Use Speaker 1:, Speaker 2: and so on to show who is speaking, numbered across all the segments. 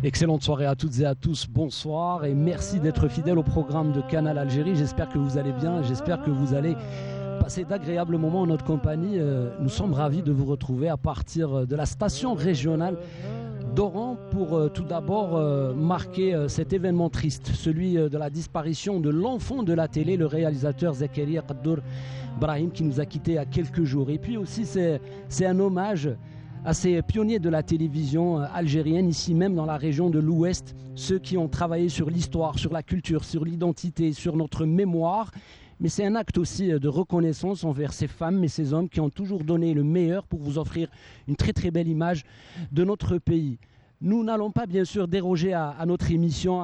Speaker 1: Excellente soirée à toutes et à tous, bonsoir et merci d'être fidèles au programme de Canal Algérie. J'espère que vous allez bien, j'espère que vous allez passer d'agréables moments en notre compagnie. Nous sommes ravis de vous retrouver à partir de la station régionale d'Oran pour tout d'abord marquer cet événement triste, celui de la disparition de l'enfant de la télé, le réalisateur Zakaria Qaddour Brahim qui nous a quittés il y a quelques jours. Et puis aussi c'est un hommage à ces pionniers de la télévision algérienne, ici même dans la région de l'Ouest, ceux qui ont travaillé sur l'histoire, sur la culture, sur l'identité, sur notre mémoire. Mais c'est un acte aussi de reconnaissance envers ces femmes et ces hommes qui ont toujours donné le meilleur pour vous offrir une très très belle image de notre pays. Nous n'allons pas bien sûr déroger à notre émission,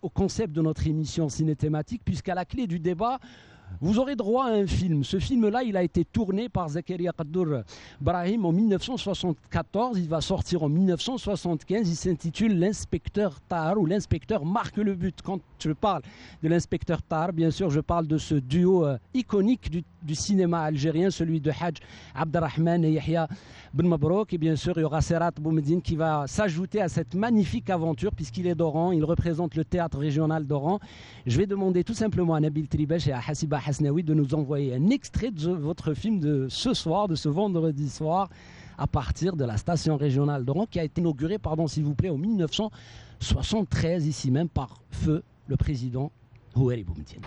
Speaker 1: au concept de notre émission ciné-thématique, puisqu'à la clé du débat, vous aurez droit à un film. Ce film-là, il a été tourné par Zakaria Qaddour Brahim en 1974. Il va sortir en 1975. Il s'intitule L'inspecteur Tahar ou L'inspecteur marque le but. Quand je parle de l'inspecteur Tahar, bien sûr, je parle de ce duo iconique du cinéma algérien, celui de Hadj Abderrahman et Yahya Ben Mabrouk. Et bien sûr, il y aura Serrat Boumedine qui va s'ajouter à cette magnifique aventure puisqu'il est d'Oran. Il représente le théâtre régional d'Oran. Je vais demander tout simplement à Nabil Tribesh et à Hassiba Hasnaoui de nous envoyer un extrait de votre film de ce soir, de ce vendredi soir, à partir de la station régionale d'Oran qui a été inaugurée, s'il vous plaît, en 1973, ici même par feu le président Houari Boumediene.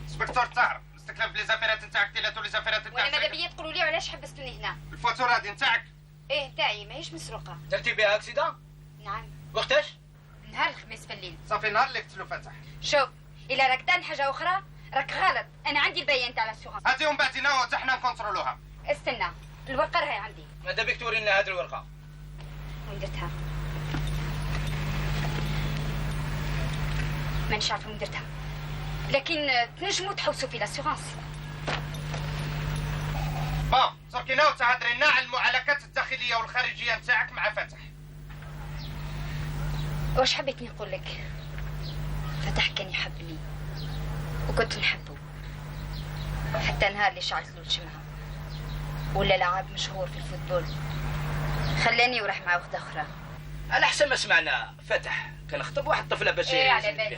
Speaker 2: Inspecteur Tahar, استكلف لي زافيرات نتاعك تيلاتو لي زافيرات نتاعك.
Speaker 3: وانا ماذا بيا تقولوا لي علاش حبستوني هنا؟
Speaker 2: الفاتورة هذه نتاعك؟
Speaker 3: ايه تاعي ماهيش مسروقه.
Speaker 2: درتي بها اكسيدا؟
Speaker 3: نعم.
Speaker 2: وقتاش؟
Speaker 3: نهار الخميس في الليل.
Speaker 2: صافي نهار اللي قتلو فتح.
Speaker 3: شوف الا راك دان حاجه اخرى راك غلط، انا عندي البيان تاع الاسيغونس.
Speaker 2: هاتي ومن بعد حنا نكونترولوها.
Speaker 3: استنى الورقه راهي عندي.
Speaker 2: ماذا بك توري لنا هذه الورقة؟
Speaker 3: وين درتها؟ مانيش عارفه وين درتها، لكن تنجموا تحوسوا في الاسيغونس.
Speaker 2: بون صركي ناو تهضري لنا على المعالجات الداخلية والخارجية نتاعك مع فتح.
Speaker 3: واش حبيتني نقول لك؟ فتح كان يحبني وكنت نحبه حتى نهار اللي شعلت له الشمعة ولا لاعب مشهور في الفوتبول خلاني وراح مع وحدة أخرى.
Speaker 4: على حسب ما سمعنا فتح كان خطب واحد طفلة باش
Speaker 3: على بالي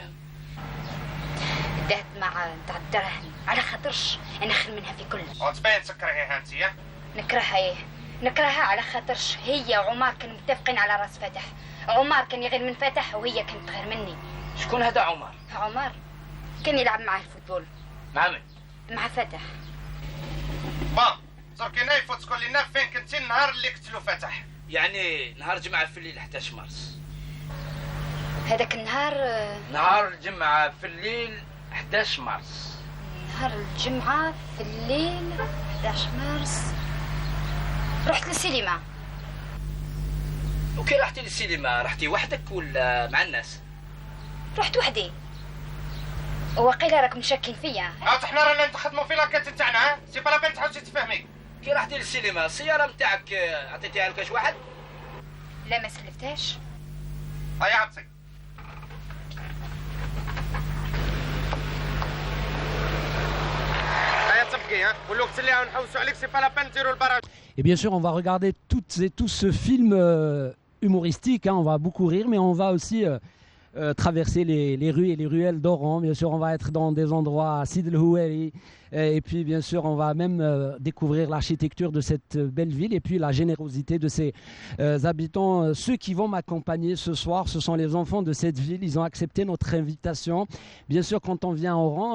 Speaker 3: دهت مع نتاع الدرهم على خاطرش أنا خير منها في كل.
Speaker 2: وتبين تكرهيها انتيا؟
Speaker 3: نكرهها ايه نكرهها على خاطرش هي وعمار كانوا متفقين على راس فتح. عمار كان يغير من فتح وهي كانت تغير مني.
Speaker 4: شكون هذا عمر؟
Speaker 3: عمر كان يلعب معاه الفوتبول.
Speaker 4: مع من؟
Speaker 3: مع فتح.
Speaker 2: بون صركي ناي يفوت تقول لنا فين كنتي النهار اللي قتلو فتح؟
Speaker 4: يعني نهار الجمعة في الليل 11 مارس.
Speaker 3: هذاك النهار
Speaker 4: نهار الجمعة في الليل 11 مارس.
Speaker 3: نهار الجمعة في الليل 11 مارس رحت للسينما.
Speaker 4: وكي رحتي للسينما رحتي وحدك ولا مع الناس؟
Speaker 3: رحت وحدي. وقيل راكم شاكين فيا.
Speaker 2: حنا رانا نخدموا في لاكيت نتاعنا سي با لا بين تحوسي تفهمي.
Speaker 4: كي رحتي للسينما السيارة نتاعك عطيتيها لكاش واحد؟
Speaker 3: لا ما سلفتهاش.
Speaker 2: هيا عطي. هيا تبقي والوقت اللي غنحوسوا عليك سي با لا بين نديروا البراج.
Speaker 1: Et bien sûr, on va regarder toutes et tous ce film humoristique. On va beaucoup rire, mais on va aussi traverser les rues et les ruelles d'Oran. Bien sûr, on va être dans des endroits à Sid El Houeri. Et puis, bien sûr, on va même découvrir l'architecture de cette belle ville et puis la générosité de ses habitants. Ceux qui vont m'accompagner ce soir, ce sont les enfants de cette ville. Ils ont accepté notre invitation. Bien sûr, quand on vient à Oran,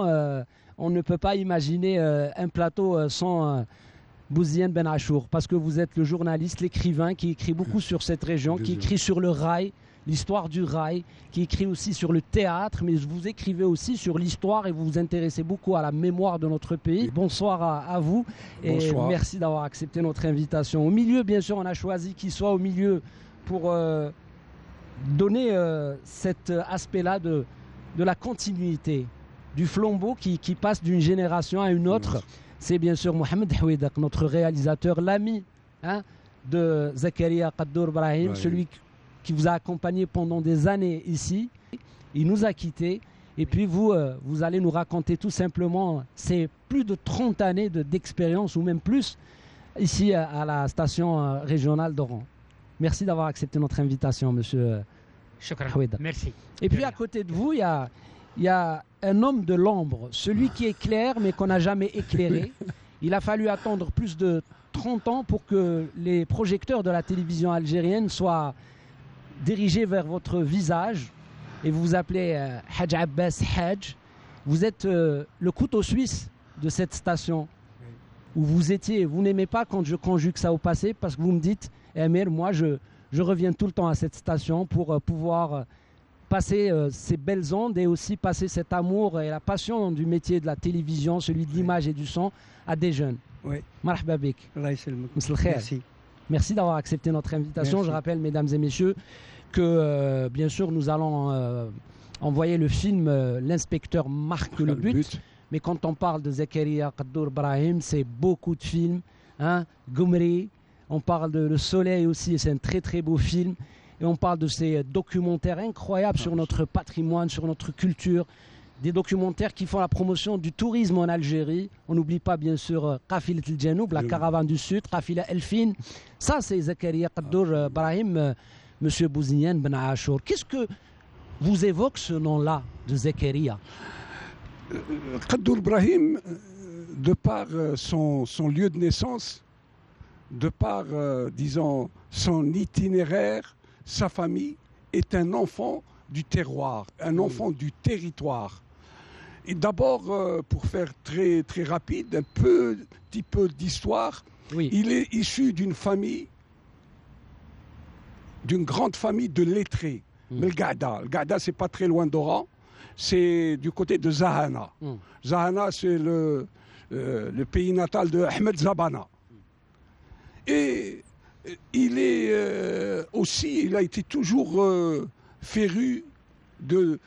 Speaker 1: on ne peut pas imaginer un plateau sans... Bouziane Ben Achour, parce que vous êtes le journaliste, l'écrivain qui écrit beaucoup sur cette région, qui écrit sur le rail, l'histoire du rail, qui écrit aussi sur le théâtre, mais vous écrivez aussi sur l'histoire et vous vous intéressez beaucoup à la mémoire de notre pays. Bonsoir à vous et
Speaker 5: Bonsoir.
Speaker 1: Merci d'avoir accepté notre invitation. Au milieu, bien sûr, on a choisi qu'il soit au milieu pour donner cet aspect-là de la continuité, du flambeau qui passe d'une génération à une autre. C'est bien sûr Mohamed Houedak, notre réalisateur, l'ami de Zakaria Qaddour Brahim, celui qui vous a accompagné pendant des années ici. Il nous a quittés. Et puis vous allez nous raconter tout simplement ces plus de 30 années d'expérience ou même plus ici à la station régionale d'Oran. Merci d'avoir accepté notre invitation, monsieur
Speaker 5: شكرا.
Speaker 1: Haweda.
Speaker 5: Merci.
Speaker 1: Et puis à côté de vous, il y a un homme de l'ombre, celui qui éclaire mais qu'on n'a jamais éclairé. Il a fallu attendre plus de 30 ans pour que les projecteurs de la télévision algérienne soient dirigés vers votre visage. Et vous vous appelez Hadj Abbas Hadj. Vous êtes le couteau suisse de cette station où vous étiez. Vous n'aimez pas quand je conjugue ça au passé parce que vous me dites, Amir, moi je reviens tout le temps à cette station pour pouvoir passer ces belles ondes et aussi passer cet amour et la passion du métier de la télévision, celui de l'image et du son, à des jeunes.
Speaker 6: Oui.
Speaker 1: Marhaba bik.
Speaker 6: Allah يسلمك.
Speaker 1: Msl khair.
Speaker 6: Merci.
Speaker 1: Merci d'avoir accepté notre invitation.
Speaker 6: Merci.
Speaker 1: Je rappelle, mesdames et messieurs, que bien sûr, nous allons envoyer le film L'inspecteur marque le but. Mais quand on parle de Zakaria Qaddour Brahim, c'est beaucoup de films. Hein? Goumri, on parle de Le Soleil aussi, c'est un très très beau film. Et on parle de ces documentaires incroyables sur notre patrimoine, sur notre culture. Des documentaires qui font la promotion du tourisme en Algérie. On n'oublie pas bien sûr Qafilat El Djanoub, la caravane du Sud, Qafila Elfin. Ça, c'est Zakaria Qaddour Brahim, Monsieur Bouzinian Ben Achour. Qu'est-ce que vous évoque ce nom-là de Zakaria?
Speaker 7: Qaddour Brahim, de par son lieu de naissance, de par, disons, son itinéraire, sa famille, est un enfant du terroir, un enfant du territoire. Et d'abord, pour faire très, très rapide, un petit peu d'histoire,
Speaker 1: Oui.
Speaker 7: il est issu d'une famille, d'une grande famille de lettrés. Le Gada. Le Gada, c'est pas très loin d'Oran. C'est du côté de Zahana. Zahana, c'est le pays natal de Ahmed Zabana. Et il est aussi, il a été toujours féru de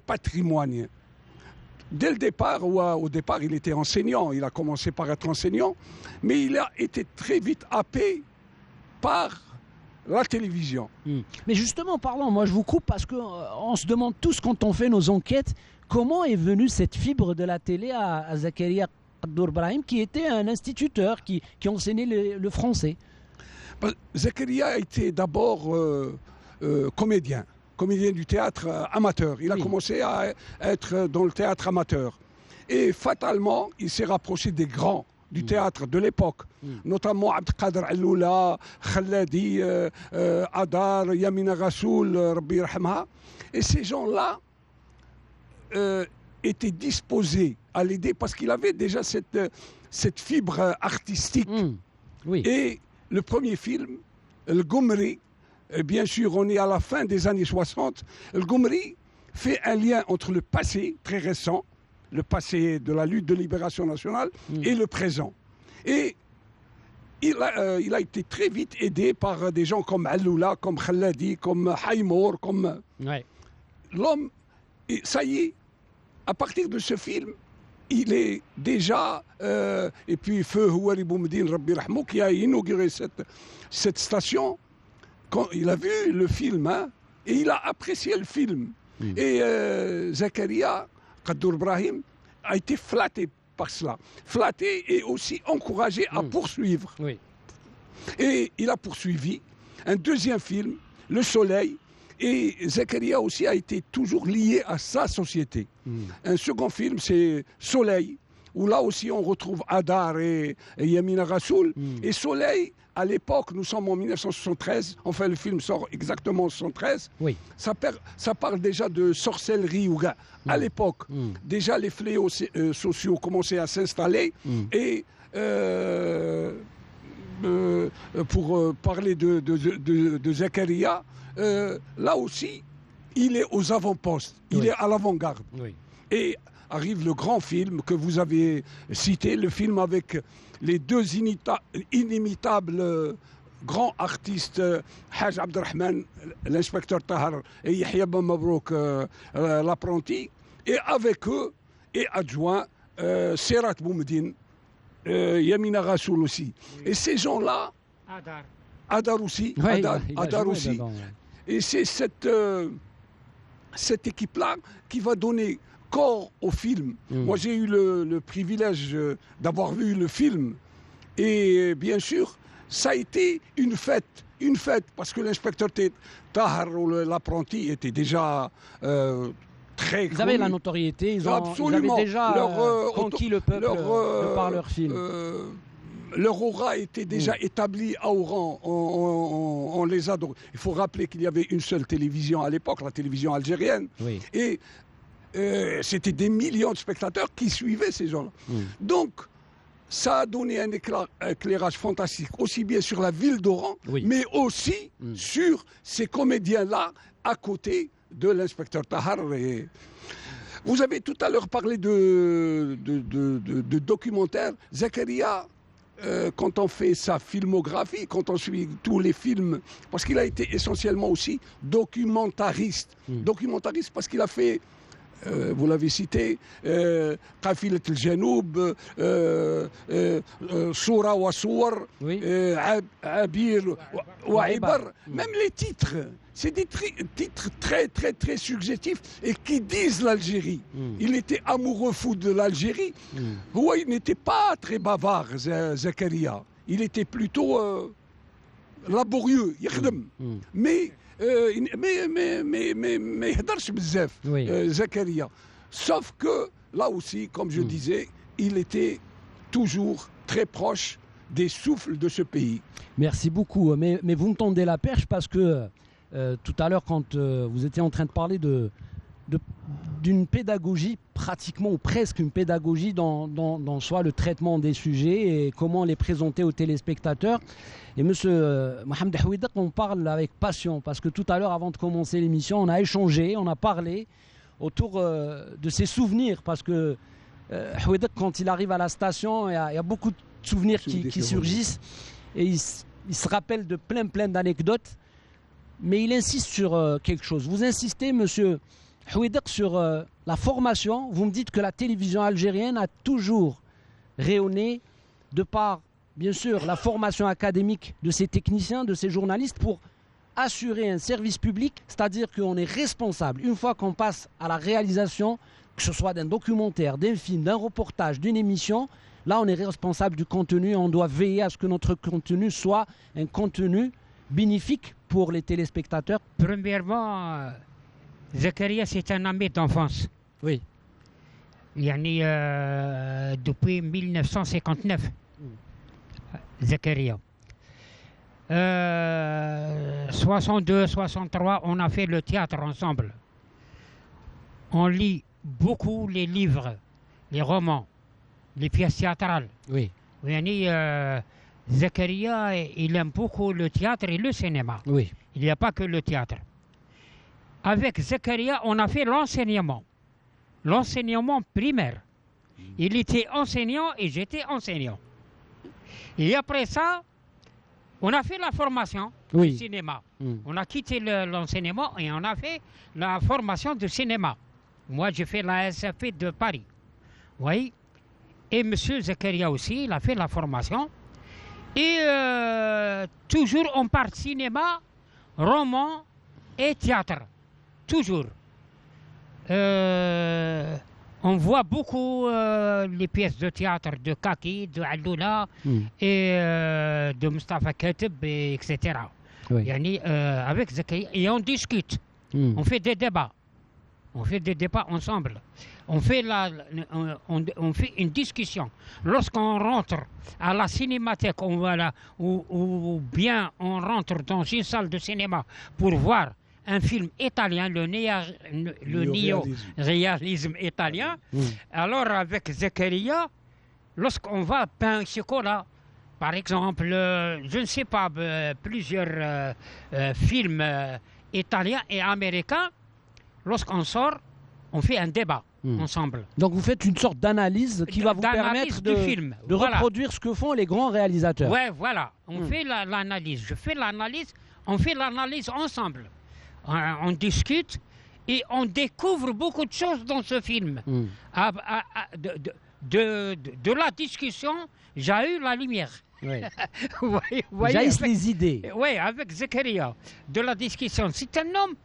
Speaker 7: patrimoine. Dès le départ, au départ, il était enseignant. Il a commencé par être enseignant, mais il a été très vite happé par la télévision.
Speaker 1: Mais justement, parlons, moi je vous coupe parce qu'on se demande tous quand on fait nos enquêtes, comment est venue cette fibre de la télé à Zakaria Qaddour Brahim, qui était un instituteur, qui enseignait le français.
Speaker 7: Zakaria a été d'abord comédien du théâtre amateur. Il a commencé à être dans le théâtre amateur. Et fatalement, il s'est rapproché des grands du théâtre de l'époque, notamment Abdelkader Alloula, Khalladi, Adar, Yamina Rassoul, Rabbi Rahma. Et ces gens-là étaient disposés à l'aider parce qu'il avait déjà cette fibre artistique.
Speaker 1: Oui.
Speaker 7: Et le premier film, Le Goumri, bien sûr, on est à la fin des années 60. Le Goumri fait un lien entre le passé, très récent, le passé de la lutte de libération nationale, et le présent. Et il a été très vite aidé par des gens comme Alloula, comme Khalladi, comme Haïmour, comme...
Speaker 1: Ouais.
Speaker 7: L'homme, et ça y est, à partir de ce film, il est déjà... et puis Feu Houari Boumedine Rabbi Rahmou, qui a inauguré cette station, quand il a vu le film, hein, et il a apprécié le film. Et Zakaria Qaddour Brahim a été flatté par cela. Flatté et aussi encouragé à poursuivre.
Speaker 1: Oui.
Speaker 7: Et il a poursuivi un deuxième film, Le Soleil, et Zakaria aussi a été toujours lié à sa société. Un second film, c'est Soleil, où là aussi on retrouve Adar et Yamina Rassoul. Et Soleil, à l'époque, nous sommes en 1973, enfin le film sort exactement en 1973,
Speaker 1: Oui.
Speaker 7: ça parle déjà de sorcellerie. À l'époque, déjà les fléaux sociaux commençaient à s'installer. Et pour parler de Zakaria, là aussi, il est aux avant-postes, il est à l'avant-garde.
Speaker 1: Oui.
Speaker 7: Et arrive le grand film que vous avez cité, le film avec les deux inimitables grands artistes, Haj Abdelrahman, l'inspecteur Tahar, et Yahya Ben Mabrouk, l'apprenti, et avec eux, et adjoint, Serat Boumedine, Yamina Rassoul aussi. Et ces gens-là, Adar aussi,
Speaker 1: Ouais,
Speaker 7: Adar aussi.
Speaker 1: Dedans, ouais.
Speaker 7: Et c'est cette équipe-là qui va donner corps au film. Moi, j'ai eu le privilège d'avoir vu le film. Et bien sûr, ça a été une fête, parce que l'inspecteur Tahar, ou l'apprenti, était déjà très
Speaker 1: Ils avaient la notoriété, ils avaient déjà conquis le peuple par leur film.
Speaker 7: Leur aura était déjà établie à Oran, on les adore. Il faut rappeler qu'il y avait une seule télévision à l'époque, la télévision algérienne, et c'était des millions de spectateurs qui suivaient ces gens-là. Donc, ça a donné un éclairage fantastique, aussi bien sur la ville d'Oran, mais aussi sur ces comédiens-là, à côté de l'inspecteur Tahar. Vous avez tout à l'heure parlé de documentaire. Zakaria, quand on fait sa filmographie, quand on suit tous les films, parce qu'il a été essentiellement aussi documentariste. Documentariste parce qu'il a fait, vous l'avez cité, Qafilat al-Janoub, Soura wa Sour, Abir wa Ibar, même les titres. C'est des titres très, très, très suggestifs et qui disent l'Algérie. Il était amoureux fou de l'Algérie. Il n'était pas très bavard, Zakaria. Il était plutôt laborieux, mais يهدرش بزاف Zakaria. Sauf que, là aussi, comme je disais, il était toujours très proche des souffles de ce pays.
Speaker 1: Merci beaucoup. Mais vous me tendez la perche parce que tout à l'heure, quand vous étiez en train de parler d'une pédagogie, pratiquement ou presque une pédagogie dans soit le traitement des sujets et comment les présenter aux téléspectateurs. Et monsieur Mohamed Houidak, on parle avec passion parce que tout à l'heure, avant de commencer l'émission, on a échangé, on a parlé autour de ses souvenirs parce que Houidak, quand il arrive à la station, il y a beaucoup de souvenirs qui surgissent et il se rappelle de plein d'anecdotes. Mais il insiste sur quelque chose. Vous insistez, monsieur Houidak, sur la formation. Vous me dites que la télévision algérienne a toujours rayonné de par, bien sûr, la formation académique de ses techniciens, de ses journalistes pour assurer un service public, c'est-à-dire qu'on est responsable, une fois qu'on passe à la réalisation, que ce soit d'un documentaire, d'un film, d'un reportage, d'une émission, là on est responsable du contenu, on doit veiller à ce que notre contenu soit un contenu bénéfique pour les téléspectateurs.
Speaker 5: Premièrement, Zakaria, c'est un ami d'enfance.
Speaker 1: Oui.
Speaker 5: Depuis 1959. Zakaria. 62, 63, on a fait le théâtre ensemble. On lit beaucoup les livres, les romans, les pièces théâtrales.
Speaker 1: Oui.
Speaker 5: Zakaria, il aime beaucoup le théâtre et le cinéma.
Speaker 1: Oui.
Speaker 5: Il n'y a pas que le théâtre. Avec Zakaria, on a fait l'enseignement primaire. Il était enseignant et j'étais enseignant. Et après ça, on a fait la formation du cinéma. On a quitté l'enseignement et on a fait la formation de cinéma. Moi, j'ai fait la SFP de Paris. Oui. Et M. Zakaria aussi, il a fait la formation. Et toujours on parle cinéma, roman et théâtre. Toujours. On voit beaucoup les pièces de théâtre de Kaki, de Alloula et de Mustafa Katib, etc.
Speaker 1: Oui.
Speaker 5: Avec Zakaria, et on discute. On fait des débats. On fait des débats ensemble. On fait une discussion. Lorsqu'on rentre à la cinémathèque, ou bien on rentre dans une salle de cinéma pour voir un film italien, le néo-réalisme italien, alors avec Zakaria, lorsqu'on va à Pain Chocolat, par exemple, je ne sais pas, plusieurs films italiens et américains, lorsqu'on sort, on fait un débat ensemble.
Speaker 1: Donc vous faites une sorte d'analyse qui va vous permettre de reproduire ce que font les grands réalisateurs.
Speaker 5: Oui, voilà. On fait l'analyse. Je fais l'analyse. On fait l'analyse ensemble. On discute et on découvre beaucoup de choses dans ce film. De la discussion, j'ai eu la lumière.
Speaker 1: Oui.
Speaker 5: Jaillissent
Speaker 1: les idées.
Speaker 5: Oui, avec Zakaria. De la discussion. C'est un homme...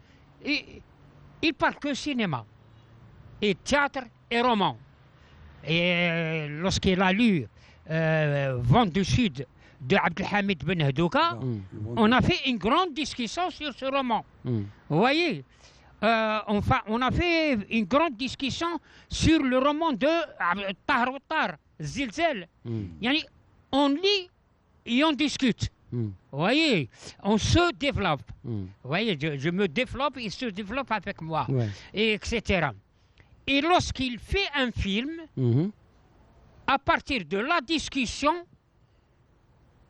Speaker 5: Il parle que cinéma, et théâtre et roman. Et lorsqu'il a lu Vent du Sud de Abdelhamid Ben Hadouka, on a fait une grande discussion sur ce roman. Vous voyez, enfin, on a fait une grande discussion sur le roman de Tahar Wattar, Zilzal. On lit et on discute. Vous voyez, on se développe. Vous voyez, je me développe, il se développe avec moi, et etc. Et lorsqu'il fait un film, à partir de la discussion,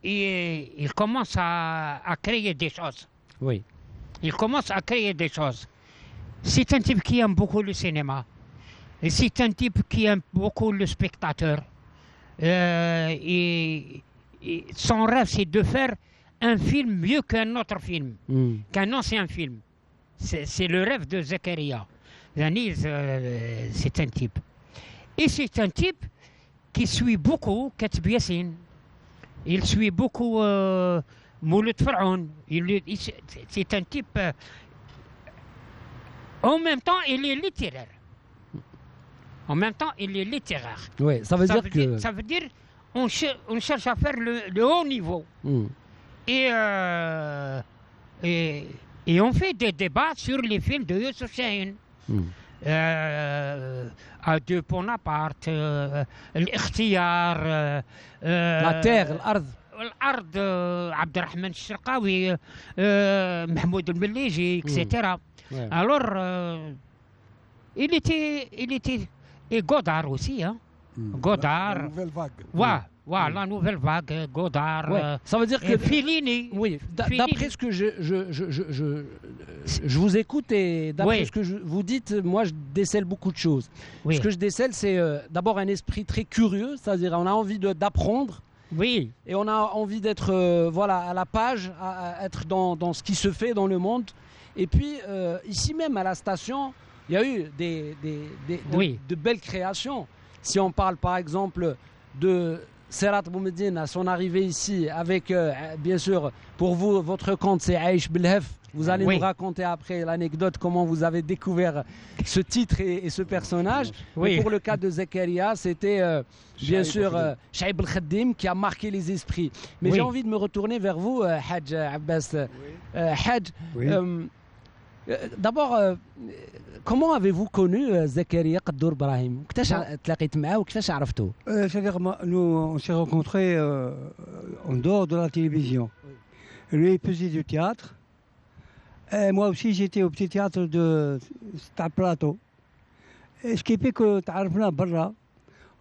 Speaker 5: il commence à créer des choses.
Speaker 1: Oui.
Speaker 5: Il commence à créer des choses. C'est un type qui aime beaucoup le cinéma. Et c'est un type qui aime beaucoup le spectateur. Et son rêve, c'est de faire un film mieux qu'un autre film, qu'un ancien film. C'est le rêve de Zakaria. Zaniz, c'est un type. Et c'est un type qui suit beaucoup Katb Yassine. Il suit beaucoup Mouloud Faraoun. C'est un type... en même temps, il est littéraire. En même temps, il est littéraire.
Speaker 1: Oui, ça veut dire
Speaker 5: ça veut dire on cherche à faire le haut niveau. Et on fait des débats sur les films de Youssef Chahine. De Bonaparte, l'Ikhtiyar,
Speaker 1: la terre, l'Ard.
Speaker 5: الأرض عبد الرحمن الشرقاوي محمود المليجي etc. Alors il était et Godard aussi Godard,
Speaker 7: la nouvelle vague.
Speaker 5: La nouvelle vague, Godard.
Speaker 1: Ça veut dire que
Speaker 5: Fellini.
Speaker 1: Oui, d'après ce que je vous écoute et d'après ce que vous dites, moi je décèle beaucoup de choses. Ce que je décèle, c'est d'abord un esprit très curieux, c'est-à-dire on a envie d'apprendre.
Speaker 5: Oui.
Speaker 1: Et on a envie d'être à la page, à être dans ce qui se fait dans le monde. Et puis ici même à la station, il y a eu de belles créations. Si on parle par exemple de Serhat Boumedine à son arrivée ici, avec bien sûr pour vous, votre compte c'est Aïch Belhef. Vous allez nous raconter après l'anecdote comment vous avez découvert ce titre et ce personnage. Mais pour le cas de Zakaria, c'était bien sûr Shaib El-Khaddim qui a marqué les esprits. Mais j'ai envie de me retourner vers vous, Hadj Abbas. Hadj, d'abord, comment avez-vous connu Zakaria Qaddour Brahim?
Speaker 6: C'est-à-dire, nous, on s'est rencontrés en dehors de la télévision. Lui, il faisait du théâtre. Et moi aussi, j'étais au petit théâtre de Plateau. Et ce qui fait que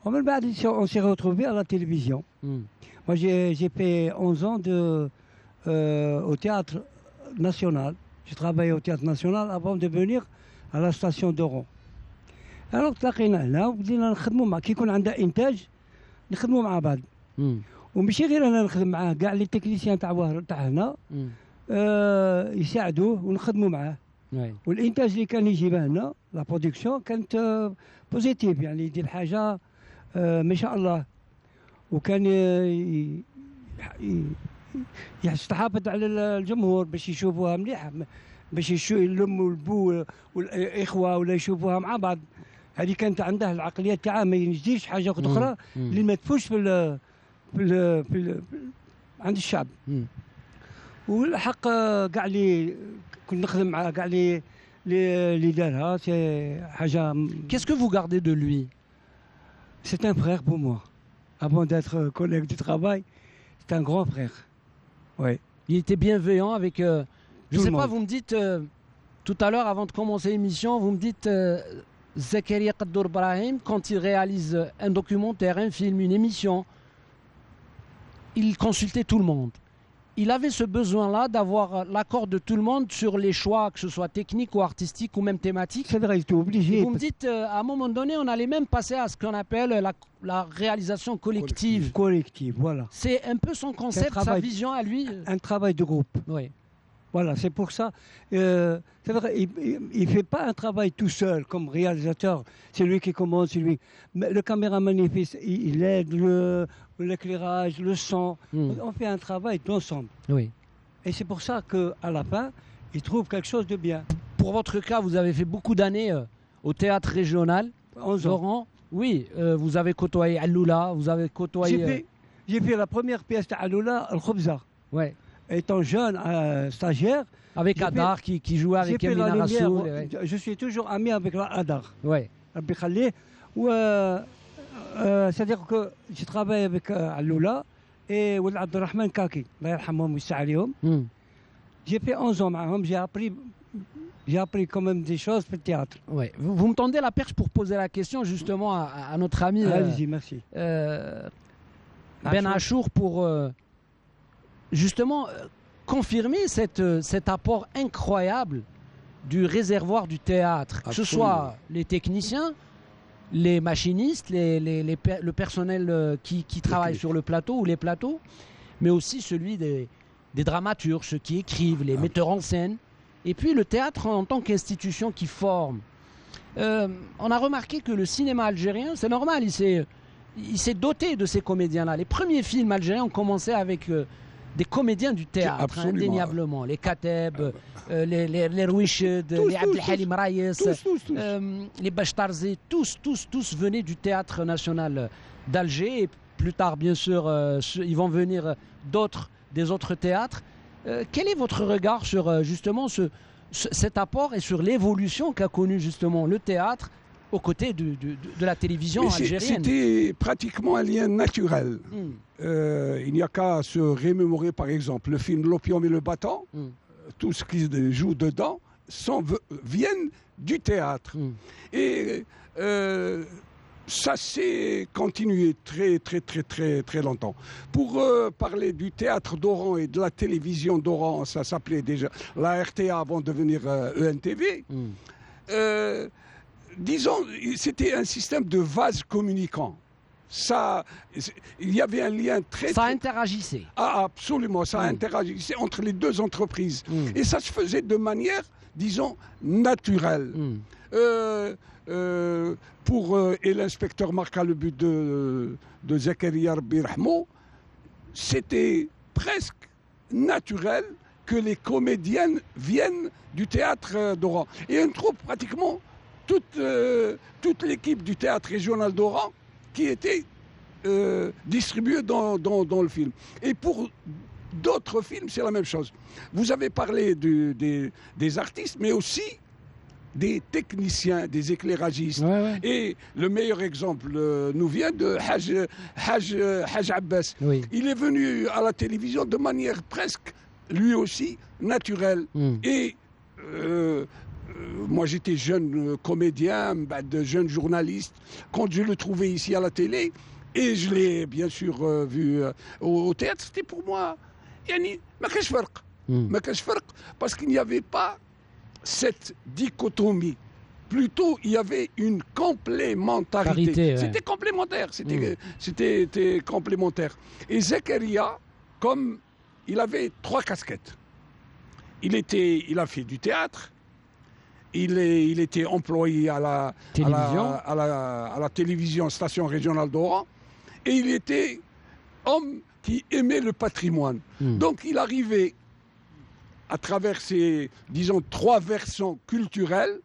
Speaker 6: on s'est retrouvés à la télévision. Moi, j'ai fait 11 ans au théâtre national. J'ai travaillé au théâtre national avant de venir à la station d'Oran. Alors, تلاقينا هنا وبدينا نخدموا مع كي يكون عندنا إنتاج نخدموا مع بعض. وماشي غير أنا نخدم معاه، كاع لي تكنيسيان تاع هنا يساعدوه ونخدموا معاه. والإنتاج اللي كان يجيبه لنا لا برودكسيون كانت بوزيتيف، يعني يدير حاجة ما شاء الله. وكان يستحافظ على الجمهور باش يشوفوها مليحة، باش الأم والبو والإخوة ولا يشوفوها مع بعض. هذه كانت عنده العقلية تاعها ما ينجديش حاجة أخرى اللي ما تفوش في عند الشعب. والحق كاع اللي كنت نخدم معاه كاع اللي دارها سي حاجة.
Speaker 1: Qu'est-ce que vous gardez de lui?
Speaker 6: C'est un frère pour moi. Avant d'être collègue du travail, c'est un grand frère. Oui.
Speaker 1: Il était bienveillant avec... je ne sais pas,
Speaker 6: monde.
Speaker 1: vous me dites, tout à l'heure, avant de commencer l'émission, vous me dites, Zakaria Qaddour Brahim, quand il réalise un documentaire, un film, une émission, il consultait tout le monde. Il avait ce besoin-là d'avoir l'accord de tout le monde sur les choix, que ce soit technique ou artistique ou même thématique.
Speaker 6: C'est vrai, il était obligé.
Speaker 1: Et vous me dites, à un moment donné, on allait même passer à ce qu'on appelle la réalisation collective.
Speaker 6: Collective, voilà.
Speaker 1: C'est un peu son concept, sa vision à lui.
Speaker 6: Un travail de groupe.
Speaker 1: Oui.
Speaker 6: Voilà, c'est pour ça. C'est vrai, il ne fait pas un travail tout seul comme réalisateur. C'est lui qui commande, c'est lui. Mais le caméraman, il aide l'éclairage, le son. On fait un travail d'ensemble.
Speaker 1: Oui.
Speaker 6: Et c'est pour ça qu'à la fin, il trouve quelque chose de bien.
Speaker 1: Pour votre cas, vous avez fait beaucoup d'années au théâtre régional.
Speaker 6: 11 ans.
Speaker 1: Laurent, oui, vous avez côtoyé Alloula, vous avez côtoyé...
Speaker 6: J'ai fait la première pièce de Aloula, Al-Khobza.
Speaker 1: Ouais.
Speaker 6: Étant jeune, stagiaire.
Speaker 1: Avec Adar qui jouait avec Amina Rassoul.
Speaker 6: Je suis toujours ami avec Adar.
Speaker 1: Ouais.
Speaker 6: C'est-à-dire que je travaille avec Aloula et Abdelrahman Kaki. J'ai fait 11 ans avec eux. J'ai appris quand même des choses pour le théâtre.
Speaker 1: Ouais. Vous me tendez la perche pour poser la question justement à notre ami
Speaker 6: Allez-y, merci.
Speaker 1: Ben Achour pour justement confirmer cet apport incroyable du réservoir du théâtre. Absolument. Que ce soit les techniciens, les machinistes, le personnel qui travaille sur le plateau ou les plateaux, mais aussi celui des dramaturges, ceux qui écrivent, les metteurs en scène. Et puis le théâtre en tant qu'institution qui forme. On a remarqué que le cinéma algérien, c'est normal, il s'est doté de ces comédiens-là. Les premiers films algériens ont commencé avec des comédiens du théâtre, indéniablement. Les Kateb, les Rouiched, les Abdelhalim Rayes, les Bachtarzi, tous venaient du théâtre national d'Alger. Et plus tard, bien sûr, ils vont venir des autres théâtres. Quel est votre regard sur justement cet apport et sur l'évolution qu'a connu justement le théâtre aux côtés de la télévision algérienne?
Speaker 7: C'était pratiquement un lien naturel. Il n'y a qu'à se remémorer par exemple le film L'Opium et le Bâton. Tout ce qui joue dedans viennent du théâtre. Et ça s'est continué très longtemps. Pour parler du théâtre d'Oran et de la télévision d'Oran, ça s'appelait déjà la RTA avant de devenir ENTV. Disons, c'était un système de vases communicants. Il y avait un lien
Speaker 1: Ça interagissait.
Speaker 7: Absolument, ça interagissait entre les deux entreprises. Et ça se faisait de manière, disons, naturelle. Et l'inspecteur marqua le but de Zakaria Rabbi Rahmou, c'était presque naturel que les comédiennes viennent du théâtre d'Oran. Et on trouve pratiquement toute l'équipe du théâtre régional d'Oran qui était distribuée dans le film. Et pour d'autres films, c'est la même chose. Vous avez parlé des artistes, mais aussi des techniciens, des éclairagistes. Et le meilleur exemple nous vient de Haj Abbas. Il est venu à la télévision de manière presque, lui aussi, naturelle. Et moi, j'étais jeune comédien, de jeune journaliste. Quand je le trouvais ici à la télé, et je l'ai bien sûr vu au théâtre, c'était pour moi, parce qu'il n'y avait pas cette dichotomie. Plutôt, il y avait une complémentarité. C'était complémentaire. C'était complémentaire. Et Zakaria, comme il avait 3 casquettes. Il a fait du théâtre. Il était employé à la télévision station régionale d'Oran. Et il était homme qui aimait le patrimoine. Donc il arrivait à travers ces, disons, 3 versants culturels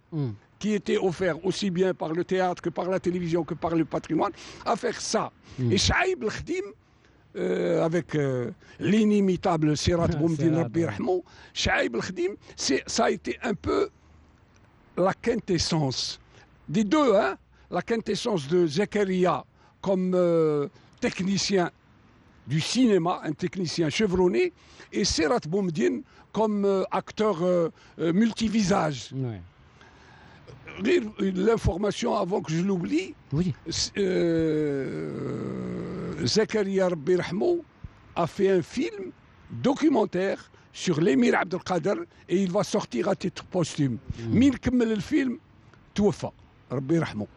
Speaker 7: qui étaient offerts aussi bien par le théâtre que par la télévision que par le patrimoine, à faire ça. Et Chaïb El-Khdim, avec l'inimitable Sirat Boumdine Rabbi Rahmou, Chaïb El-Khdim, ça a été un peu la quintessence des deux, la quintessence de Zakaria comme technicien du cinéma, un technicien chevronné, et Sirat Boumdine comme acteur multivisage. L'information avant que je l'oublie, Zakaria Rabbi Rahmou a fait un film documentaire sur l'émir Abdelkader et il va sortir à titre posthume. Min kemmel le film, toufa, Rabbi Rahmou.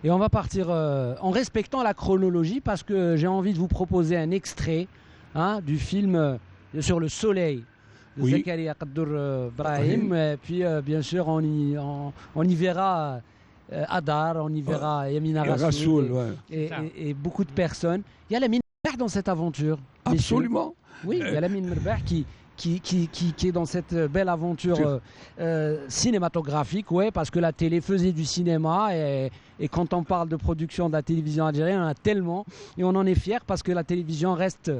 Speaker 1: Et on va partir en respectant la chronologie parce que j'ai envie de vous proposer un extrait du film sur le soleil de Zakaria Kaddour Brahim. Puis bien sûr on y verra Adar, on y verra Yamina Rassoul et beaucoup de personnes. Il y a Lamine Merbah dans cette aventure.
Speaker 7: Absolument.
Speaker 1: Oui, il y a Lamine Merbah qui qui est dans cette belle aventure cinématographique, ouais, parce que la télé faisait du cinéma et quand on parle de production de la télévision algérienne, on en a tellement et on en est fier parce que la télévision reste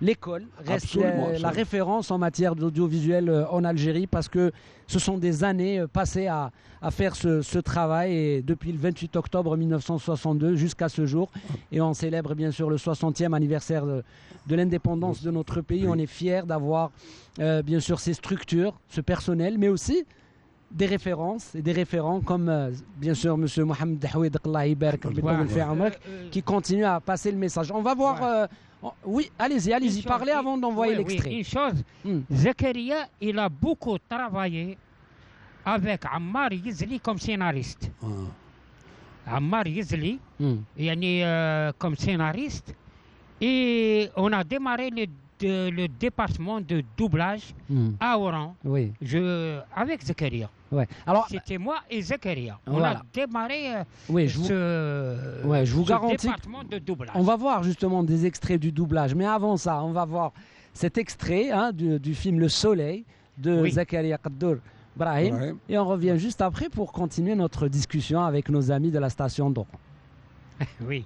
Speaker 1: l'école, reste la référence en matière d'audiovisuel en Algérie parce que ce sont des années passées à faire ce travail et depuis le 28 octobre 1962 jusqu'à ce jour et on célèbre bien sûr le 60e anniversaire de l'indépendance de notre pays. On est fiers d'avoir bien sûr ces structures, ce personnel, mais aussi des références et des référents comme bien sûr M. Mohamed Dahoui qui continue à passer le message. On va voir... oui, allez-y, parlez avant d'envoyer l'extrait.
Speaker 5: Oui, une chose, Zakaria, il a beaucoup travaillé avec Ammar Yizli comme scénariste. Ammar Yizli, comme scénariste. Et on a démarré le département de doublage à Oran avec Zakaria.
Speaker 1: Ouais. Alors,
Speaker 5: c'était moi et Zakaria.
Speaker 1: Voilà.
Speaker 5: On a démarré
Speaker 1: je vous garantis
Speaker 5: département de doublage.
Speaker 1: On va voir justement des extraits du doublage. Mais avant ça, on va voir cet extrait du film Le Soleil de Zakaria Kaddour Brahim. Ouais. Et on revient juste après pour continuer notre discussion avec nos amis de la station d'Oran.
Speaker 5: Oui.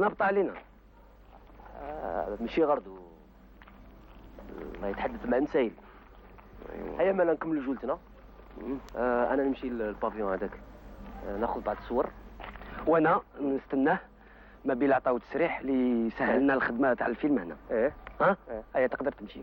Speaker 8: نبط علينا ماشي غردو الله يتحدث مع نسايل. هيا مالا نكملوا جولتنا. انا نمشي للبافيون هذاك ناخذ بعض الصور وانا نستناه ما بين عطاو التسريح اللي يسهل لنا الخدمه تاع الفيلم هنا. ها هيا تقدر تمشي.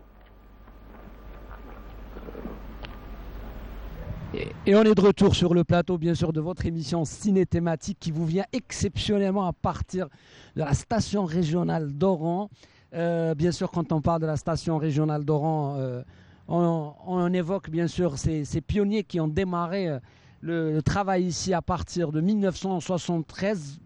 Speaker 1: Et on est de retour sur le plateau, bien sûr, de votre émission ciné-thématique qui vous vient exceptionnellement à partir de la station régionale d'Oran. Bien sûr, quand on parle de la station régionale d'Oran, on évoque bien sûr ces pionniers qui ont démarré le travail ici à partir de 1973,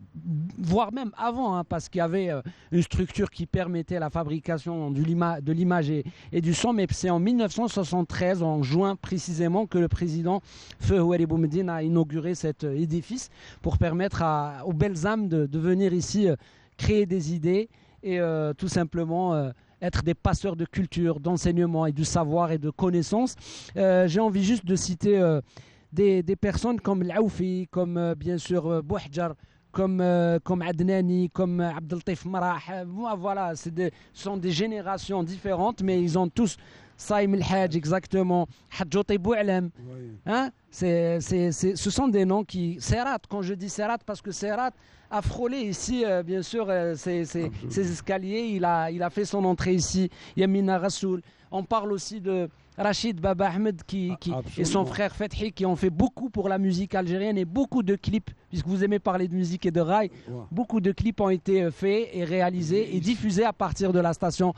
Speaker 1: voire même avant, parce qu'il y avait une structure qui permettait la fabrication de l'image et du son, mais c'est en 1973, en juin précisément, que le président Feu Houari Boumediene a inauguré cet édifice pour permettre aux belles âmes de venir ici créer des idées et tout simplement être des passeurs de culture, d'enseignement et du savoir et de connaissances. J'ai envie juste de citer des personnes comme L'Aoufi, comme bien sûr Bouhdjar, comme Adnani, comme Abdeltif Marah. Voilà, ce sont des générations différentes, mais ils ont tous Saïm El Hadj, exactement, Hadjoti Boualem. Hein? Ce sont des noms qui... Serrat, quand je dis Serrat, parce que Serrat a frôlé ici, bien sûr, ses escaliers. Il a fait son entrée ici. Yamina Rassoul. On parle aussi de Rachid Baba Ahmed et son frère Fethi qui ont fait beaucoup pour la musique algérienne et beaucoup de clips, puisque vous aimez parler de musique et de rail, beaucoup de clips ont été faits et réalisés et diffusés à partir de la station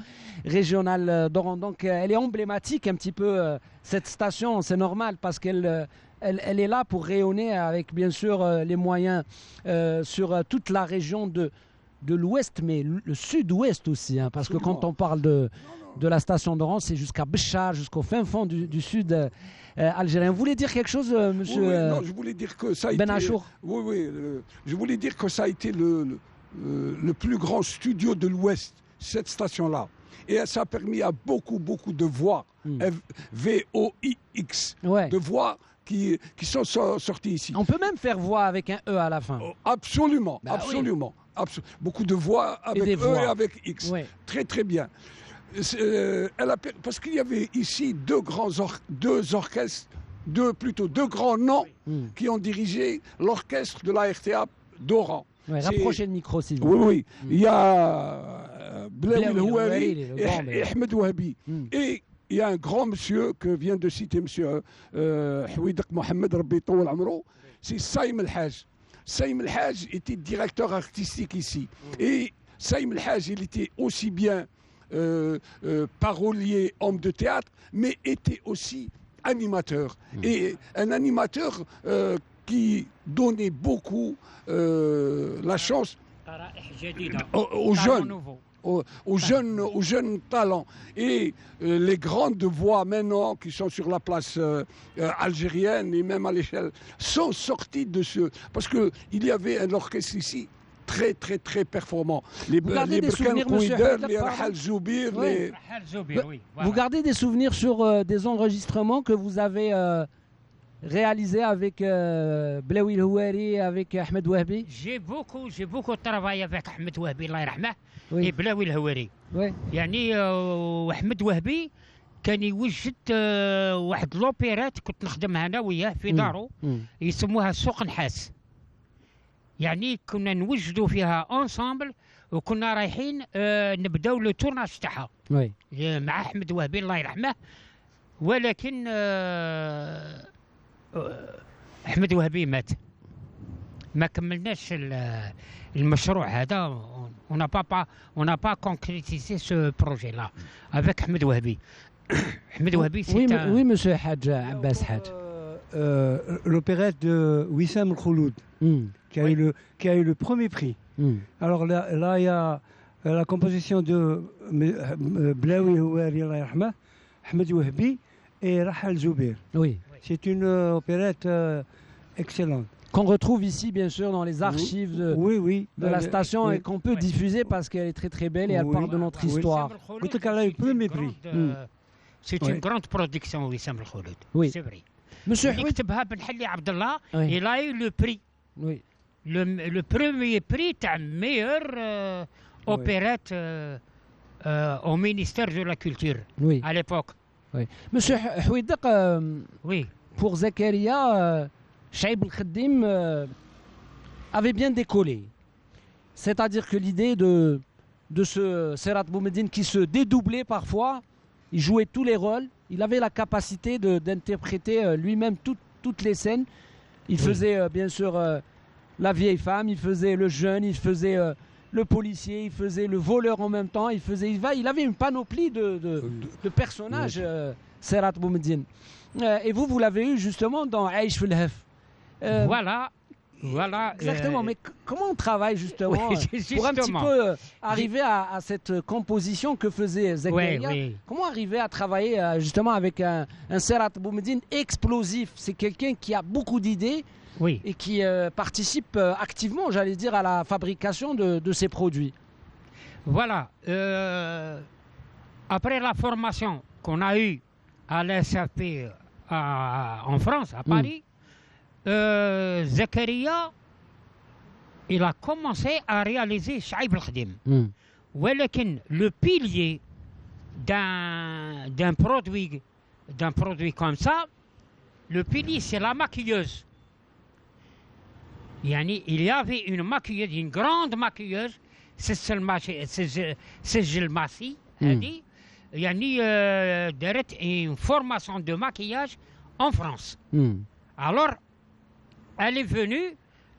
Speaker 1: régionale d'Oran. Donc elle est emblématique un petit peu, cette station, c'est normal parce qu'elle est là pour rayonner avec bien sûr les moyens sur toute la région de l'ouest, mais le sud-ouest aussi, hein, parce que quand on parle de la station d'Oran, c'est jusqu'à Béchar, jusqu'au fin fond du sud algérien. Vous voulez dire quelque chose, monsieur
Speaker 7: non, je voulais dire que ça a
Speaker 1: Ben
Speaker 7: été...
Speaker 1: Achour.
Speaker 7: Oui, je voulais dire que ça a été le plus grand studio de l'Ouest, cette station-là. Et ça a permis à beaucoup de voix, V-O-I-X, de voix qui sont sorties ici.
Speaker 1: On peut même faire voix avec un E à la fin.
Speaker 7: Absolument,
Speaker 1: bah
Speaker 7: absolument. Oui. Beaucoup de voix avec E et avec X. Oui. Très bien. Parce qu'il y avait ici deux orchestres, deux grands noms qui ont dirigé l'orchestre de la RTA d'Oran.
Speaker 1: Ouais, rapprochez le micro, s'il vous plaît.
Speaker 7: Oui. Il y a Blaoui El Houari et Ahmed Wahbi. Et il y a un grand monsieur que vient de citer monsieur Houidak Mohamed Rabbi Tawal Amro, c'est Saïm El Hadj. Saïm El Hadj était directeur artistique ici. Et Saïm El Hadj, il était aussi bien parolier, homme de théâtre, mais était aussi animateur. Et un animateur qui donnait beaucoup la chance aux jeunes talents. Et les grandes voix maintenant qui sont sur la place algérienne et même à l'échelle sont sorties de ce... Parce qu'il y avait un orchestre ici très performant. Les Berkan Kouider, les Rahal Zoubir, les...
Speaker 1: Vous gardez des souvenirs sur des enregistrements que vous avez réalisés avec Blaoui El Houari, avec Ahmed Wahbi?
Speaker 5: J'ai beaucoup travaillé avec Ahmed Wahbi, Allah yarhamah, et Blaoui El Houari. يعني أحمد وهبي كان يوجد واحد لوبيرات كنت نخدمها أنا وياه في دارو يسموها سوق نحاس. يعني كنا نوجدوا فيها انسامبل وكنا رايحين نبداو لو تورناج تاعها مع احمد وهبي الله يرحمه. ولكن احمد وهبي مات، ما كملناش المشروع هذا. on n'a pas concrétisé ce projet là avec Ahmed Wahbi. Ahmed Wahbi, c'est
Speaker 1: oui, monsieur Hadj Abbas Hadj.
Speaker 6: L'opérette de Wissam Khouloud, qui a eu le premier prix. Alors là, il y a la composition de Blaoui Houari, Ahmed Wahbi et Rahal Zoubir.
Speaker 1: Oui.
Speaker 6: C'est une opérette excellente.
Speaker 1: Qu'on retrouve ici, bien sûr, dans les archives de la station et qu'on peut diffuser parce qu'elle est très belle et elle parle de notre histoire.
Speaker 6: Elle a eu le premier prix.
Speaker 5: C'est une grande production, Wissam Khouloud.
Speaker 1: Oui.
Speaker 5: C'est vrai.
Speaker 1: Monsieur
Speaker 5: كتبها بن حلي عبد الله, il a eu le prix.
Speaker 1: Oui.
Speaker 5: Le premier prix de meilleure opérette au ministère de la Culture à l'époque.
Speaker 1: Oui. Monsieur Houidak, pour Zakaria, Chaïb El Khadim avait bien décollé. C'est-à-dire que l'idée de ce Serrat Boumediene qui se dédoublait parfois, il jouait tous les rôles. Il avait la capacité d'interpréter lui-même toutes les scènes. Il faisait bien sûr la vieille femme, il faisait le jeune, il faisait le policier, il faisait le voleur en même temps. Il avait une panoplie de personnages, Serrat Boumediene. Et vous l'avez eu justement dans Aïch Fil Hef.
Speaker 5: Voilà.
Speaker 1: Exactement, mais comment on travaille justement pour un petit peu arriver à cette composition que faisait Zakaria? Comment arriver à travailler justement avec un Serrat Boumediene explosif? C'est quelqu'un qui a beaucoup d'idées et qui participe activement, j'allais dire, à la fabrication de ses produits.
Speaker 5: Voilà. Après la formation qu'on a eue à l'SAP en France, à Paris, Zakaria il a commencé à réaliser Chaïb el-Khadim. ولكن le pilier d'un produit comme ça, le pilier c'est la maquilleuse. يعني il y avait une maquilleuse, une grande maquilleuse, سجل ماسي هذه يعني دارت une formation de maquillage en France. Alors elle est venue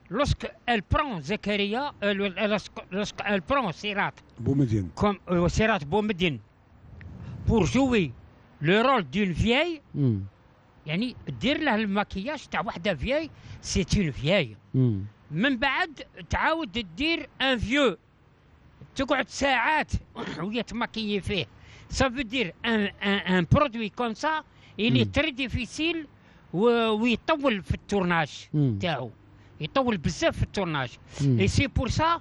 Speaker 5: lorsqu'elle prend Zakaria, lorsqu'elle prend Sirat
Speaker 7: Boumediene,
Speaker 5: comme Sirat Boumediene pour jouer le rôle d'une vieille. يعني دير له الماكياج تاع وحده فياي سي اون فياي. من بعد تعاود دير ان فيو تقعد ساعات وهي تماكيي فيه. Ça veut dire un produit comme ça il est très difficile ويطول في التورناج تاعو يطول بزاف في التورناج. et c'est pour ça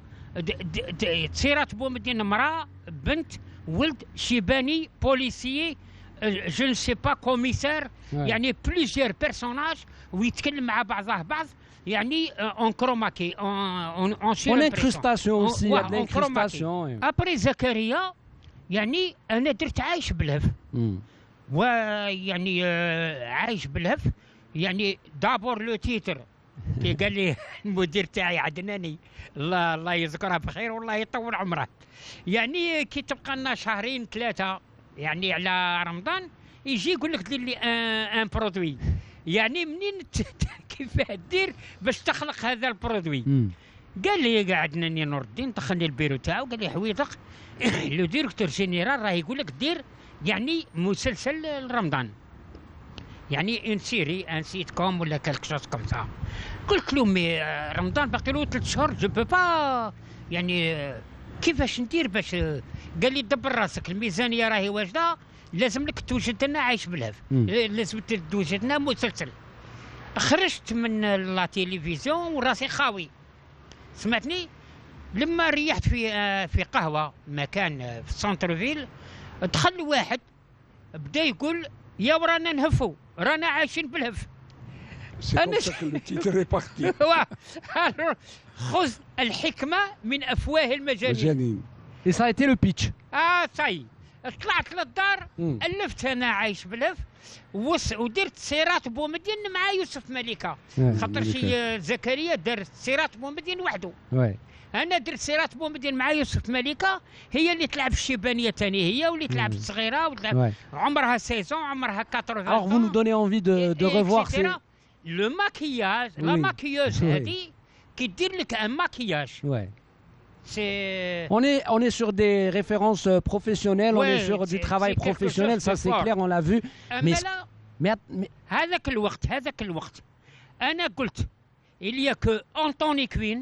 Speaker 5: تصيرات بومدين مرأة بنت ولد شيباني بوليسيي je ne sais pas commissaire يعني plusieurs personnages ويتكلم مع بعضه بعض يعني en chromaqué en
Speaker 1: incrustation aussi il y a de l'incrustation.
Speaker 5: après زكريا يعني انا درت عايش بالهف ويعني عايش بالهف يعني دابور لو تيتر كي قال لي المدير تاعي عدناني الله يذكرها بخير والله يطول عمره يعني كي تبقى لنا شهرين ثلاثه يعني على رمضان يجي يقول لك دير لي ان برودوي يعني منين كيفاه دير باش تخلق هذا البرودوي. قال لي قعدنا نور الدين دخلني البيرو تاعو قال لي حويطك لو ديريكتور جينيرال راه يقول لك دير يعني مسلسل رمضان يعني ان سيري ان سيت كوم ولا كالك شوز كوم سا. قلت له مي رمضان باقي له 3 شهور جو بو با يعني كيفاش ندير باش. قال لي دبر راسك الميزانيه راهي واجده لازم لك توجد لنا عايش بالهف لازم توجد لنا مسلسل. خرجت من لا تيليفزيون وراسي خاوي سمعتني. لما ريحت في قهوه مكان في سنتر فيل دخل واحد بدا يقول يا ورانا نهفوا رانا عايشين بالهف.
Speaker 7: انا
Speaker 5: خذ الحكمه من افواه المجانين.
Speaker 1: Et ça a été le pitch.
Speaker 5: صاي طلعت للدار الفت انا عايش بالهف ودرت سيرات بومدين مع يوسف مليكه خاطر شي زكريا دار سيرات بومدين وحده. انا درت سيرات بومدين مع يوسف مليكه هي اللي تلعب الشيبانيه ثاني هي واللي تلعب الصغيره وتلعب عمرها 16 عمرها 80.
Speaker 1: Alors vous nous donnez envie de revoir ces
Speaker 5: le maquillage la maquilleuse هذه qui دير لك un maquillage.
Speaker 1: On est sur des références professionnelles, on est sur du travail professionnel, ça c'est clair, on l'a vu. Mais
Speaker 5: هذاك الوقت انا قلت il y a que Anthony Quinn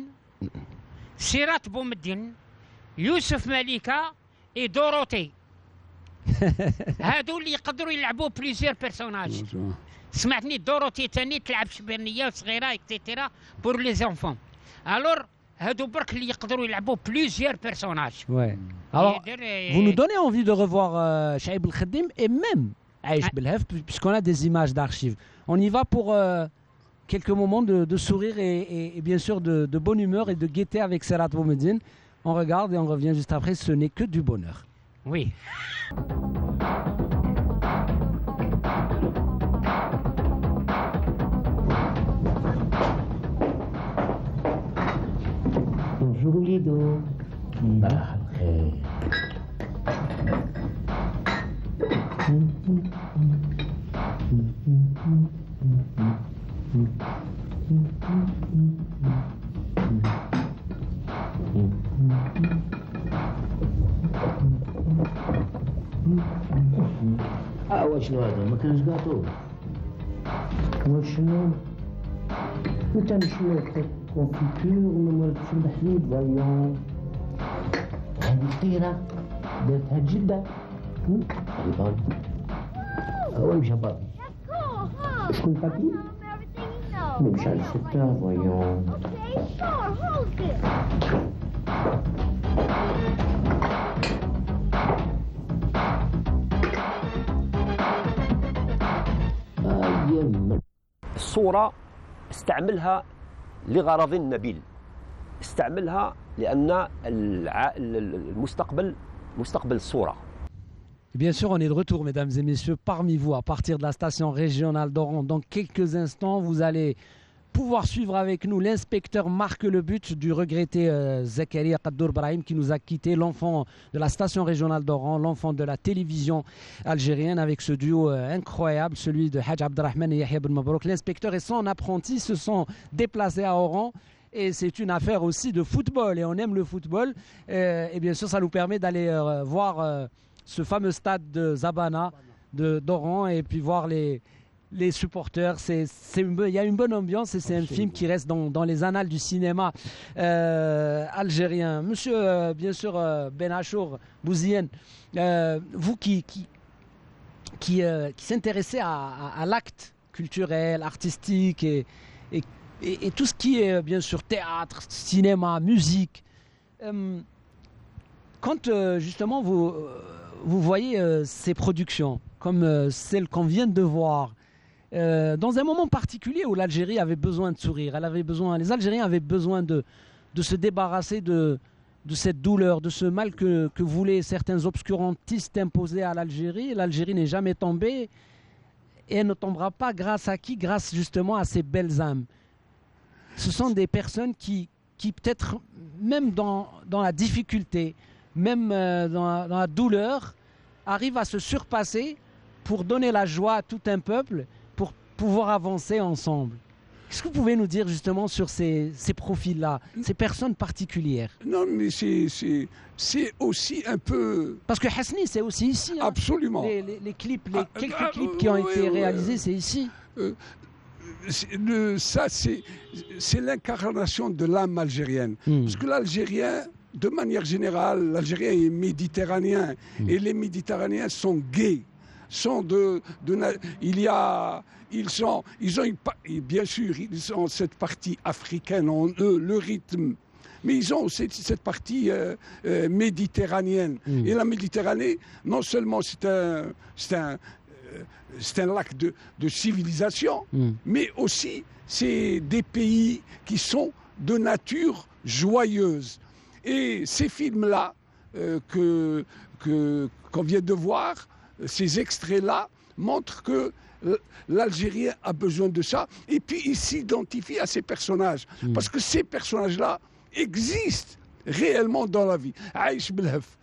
Speaker 5: سيرات بومدين يوسف مليكه et دوروتي هادو اللي يقدروا يلعبوا بليزيور بيرسوناج. سمعتني دوروتي ثاني تلعب شبانيه صغيره اكتيتيرا بور لي زونفون. الور هادو برك اللي يقدروا يلعبوا plusieurs personnages.
Speaker 1: Alors vous nous donnez envie de revoir Chaïb el-Khadim et même Aïch Belhef puisqu'on a des images d'archives. On y va pour quelques moments de sourire et bien sûr de bonne humeur et de gaieté avec Sirat Boumediene. On regarde et on revient juste après, ce n'est que du bonheur.
Speaker 5: Oui.
Speaker 9: Bonjour Lido. وشنو هذا ما كانش قاطو وشنو انت شنو كونفيتور ولا تشرب حليب فايون هذه فطيرة درتها جدة أيضا هو مشى بابي شكون بابي؟ نمشي على 6 فايون
Speaker 10: الصورة استعملها لغرض نبيل
Speaker 8: استعملها لأن المستقبل مستقبل الصورة.
Speaker 1: Bien sûr, on est de retour, mesdames et messieurs, parmi vous, à partir de la station régionale d'Oran. Dans quelques instants, vous allez pouvoir suivre avec nous l'inspecteur marque le but du regretté Zakaria Qaddour Brahim qui nous a quitté, l'enfant de la station régionale d'Oran, l'enfant de la télévision algérienne, avec ce duo incroyable, celui de Hadj Abdelrahman et Yahya Ben Mabrouk. L'inspecteur et son apprenti se sont déplacés à Oran. Et c'est une affaire aussi de football, et on aime le football. Et bien sûr, ça nous permet d'aller voir ce fameux stade de Zabana, d'Oran, et puis voir les supporters. Il y a une bonne ambiance, et c'est un film qui reste dans les annales du cinéma algérien. Monsieur, bien sûr, Ben Achour Bouzienne, vous qui s'intéressez à l'acte culturel, artistique et tout ce qui est bien sûr théâtre, cinéma, musique, quand justement vous voyez ces productions comme celle qu'on vient de voir, dans un moment particulier où l'Algérie avait besoin de sourire, les Algériens avaient besoin de se débarrasser de cette douleur, de ce mal que voulaient certains obscurantistes imposer à l'Algérie. L'Algérie n'est jamais tombée, et elle ne tombera pas grâce à qui? Grâce justement à ces belles âmes. Ce sont des personnes qui peut-être, même dans la difficulté, même dans la douleur, arrivent à se surpasser pour donner la joie à tout un peuple, pour pouvoir avancer ensemble. Qu'est-ce que vous pouvez nous dire justement sur ces profils-là, ces personnes particulières?
Speaker 7: Non, mais c'est aussi un peu...
Speaker 1: Parce que Hasni, c'est aussi ici. Hein.
Speaker 7: Absolument.
Speaker 1: Les clips, quelques clips qui ont été réalisés, c'est ici.
Speaker 7: Ça, c'est l'incarnation de l'âme algérienne. Parce que l'Algérien, de manière générale, l'Algérien est méditerranéen. Et les Méditerranéens sont gays. Bien sûr, ils ont cette partie africaine en eux, le rythme. Mais ils ont aussi cette partie méditerranéenne. Et la Méditerranée, non seulement c'est un lac de civilisation, mais aussi c'est des pays qui sont de nature joyeuse. Et ces films-là qu'on vient de voir, ces extraits-là, montrent que l'Algérien a besoin de ça. Et puis il s'identifie à ces personnages. Parce que ces personnages-là existent réellement dans la vie. Aïch Belhef,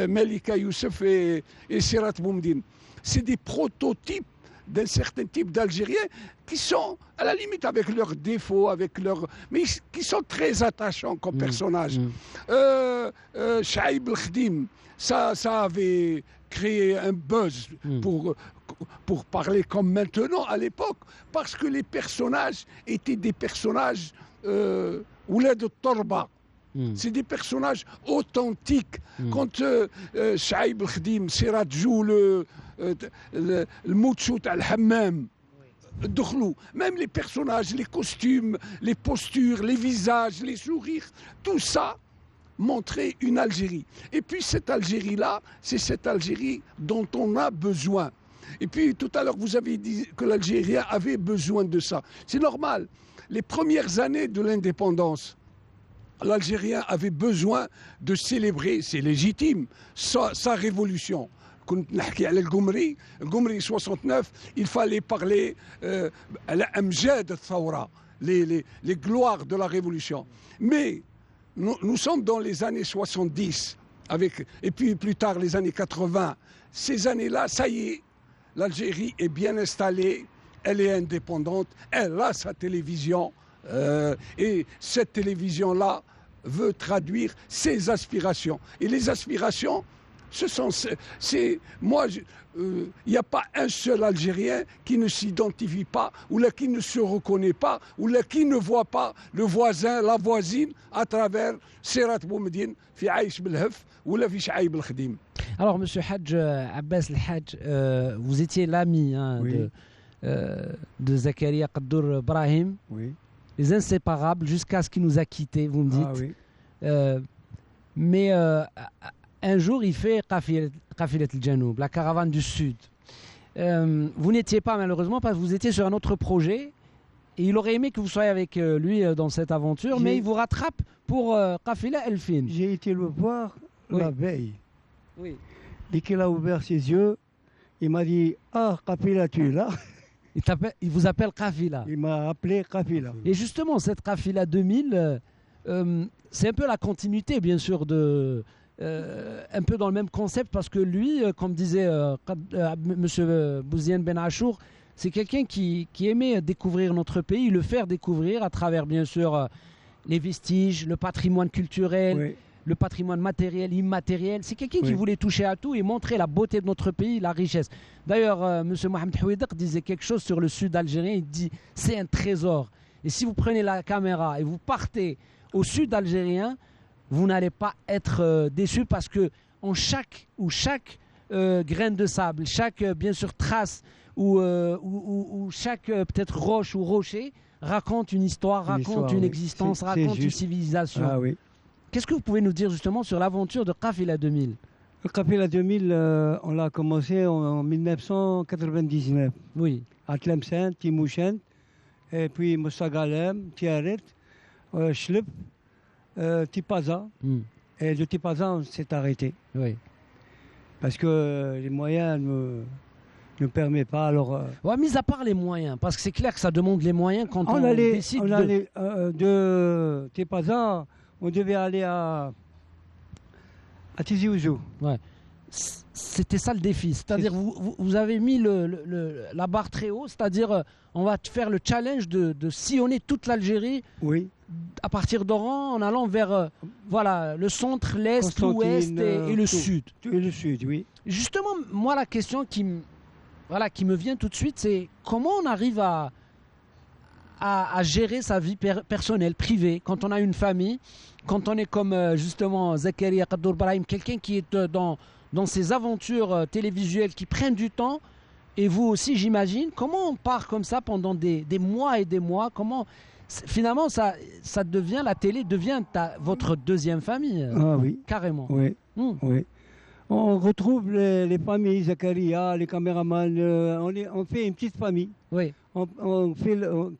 Speaker 7: Malika Youssef et Sirat Boumdine. C'est des prototypes d'un certain type d'Algériens qui sont, à la limite, avec leurs défauts, mais qui sont très attachants comme personnages. Chaïb El-Khadim, ça avait créé un buzz pour parler comme maintenant à l'époque, parce que les personnages étaient des personnages Oulad al-Torba. C'est des personnages authentiques. Quand Chaïb El-Khadim, Sirat joue le Moutchout al-Hammam, même les personnages, les costumes, les postures, les visages, les sourires, tout ça montrait une Algérie. Et puis cette Algérie-là, c'est cette Algérie dont on a besoin. Et puis tout à l'heure, vous avez dit que l'Algérien avait besoin de ça. C'est normal. Les premières années de l'indépendance, l'Algérien avait besoin de célébrer, c'est légitime, sa révolution. كنت نحكي على القمري 69, il fallait parler على أمجاد الثورة, les gloires de la révolution. Mais nous sommes dans les années 70, et puis plus tard les années 80. Ces années-là, ça y est, l'Algérie est bien installée, elle est indépendante, elle a sa télévision, et cette télévision-là veut traduire ses aspirations. Et les aspirations, il n'y a pas un seul Algérien qui ne s'identifie pas, ou là qui ne se reconnaît pas, ou là qui ne voit pas le voisin, la voisine, à travers Sirat Boumdine, fi Aïch Belhef, ou là fi Chaïb El-Khadim.
Speaker 1: Alors, monsieur Hadj Abbas El-Hadj, vous étiez l'ami de Zakaria Qaddour Brahim, les inséparables, jusqu'à ce qu'il nous a quittés, vous me dites. Mais un jour, il fait Qafilat al-Janoub, la caravane du Sud. Vous n'étiez pas malheureusement parce que vous étiez sur un autre projet Et il aurait aimé que vous soyez avec lui dans cette aventure, mais il vous rattrape pour Qafila Elfin.
Speaker 6: J'ai été le voir la veille.
Speaker 1: Oui.
Speaker 6: Dès qu'il a ouvert ses yeux, il m'a dit « Ah, Qafila, tu es là ?»
Speaker 1: Il vous appelle Qafila.
Speaker 6: Il m'a appelé Qafila.
Speaker 1: Et justement, cette Qafila 2000, c'est un peu la continuité, bien sûr, un peu dans le même concept, parce que lui, comme disait M. Bouziane Ben Achour, c'est quelqu'un qui aimait découvrir notre pays, le faire découvrir à travers, bien sûr, les vestiges, le patrimoine culturel, le patrimoine matériel, immatériel. C'est quelqu'un qui voulait toucher à tout et montrer la beauté de notre pays, la richesse. D'ailleurs, M. Mohamed Houidak disait quelque chose sur le sud algérien. Il dit « c'est un trésor ». Et si vous prenez la caméra et vous partez au sud algérien, vous n'allez pas être déçu, parce que chaque grain de sable, chaque bien sûr trace ou chaque peut-être roche ou rocher raconte une histoire, raconte une existence, raconte une civilisation.
Speaker 6: Ah, oui.
Speaker 1: Qu'est-ce que vous pouvez nous dire justement sur l'aventure de Qafila 2000?
Speaker 6: Le Qafila 2000, on l'a commencé en 1999.
Speaker 1: Oui.
Speaker 6: À Tlemcen, Timouchen, et puis Moussa Galem, Tiaret, Chlep, Tipaza. Et de Tipaza, on s'est arrêté.
Speaker 1: Oui.
Speaker 6: Parce que les moyens ne permettent pas. Alors,
Speaker 1: mis à part les moyens, parce que c'est clair que ça demande les moyens quand on décide
Speaker 6: de Tipaza. On devait aller à Tizi Ouzou.
Speaker 1: Ouais. C'était ça le défi. C'est-à-dire vous avez mis la barre très haut. C'est-à-dire on va faire le challenge de sillonner toute l'Algérie.
Speaker 6: Oui.
Speaker 1: À partir d'Oran, en allant vers le centre, l'est, l'ouest et le sud.
Speaker 6: Et le sud, oui.
Speaker 1: Justement, moi, la question qui me vient tout de suite, c'est comment on arrive à gérer sa vie personnelle, privée, quand on a une famille, quand on est comme justement Zakaria Kaddour Brahim, quelqu'un qui est dans ses aventures télévisuelles qui prennent du temps, et vous aussi j'imagine. Comment on part comme ça pendant des mois et des mois? Comment finalement ça devient, la télé devient votre deuxième famille?
Speaker 6: Ah oui.
Speaker 1: Carrément.
Speaker 6: Oui. Oui. On retrouve les familles, Zakaria, les caméramans, on fait une petite famille.
Speaker 1: Oui.
Speaker 6: On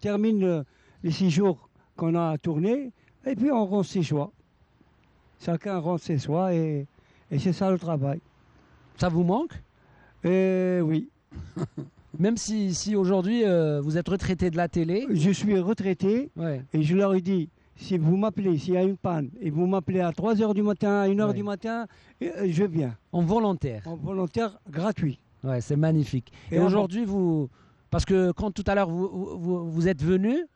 Speaker 6: termine les 6 jours qu'on a tourné, et puis on rend ses choix. Chacun rend ses choix, et c'est ça le travail.
Speaker 1: Ça vous manque?
Speaker 6: Oui.
Speaker 1: Même si aujourd'hui vous êtes retraité de la télé?
Speaker 6: Je suis retraité, et je leur ai dit, si vous m'appelez, s'il y a une panne, et vous m'appelez à 3h du matin, à 1h du matin, je viens.
Speaker 1: En volontaire? En
Speaker 6: volontaire gratuit.
Speaker 1: Ouais, c'est magnifique. Et aujourd'hui, parce que quand tout à l'heure vous êtes venu,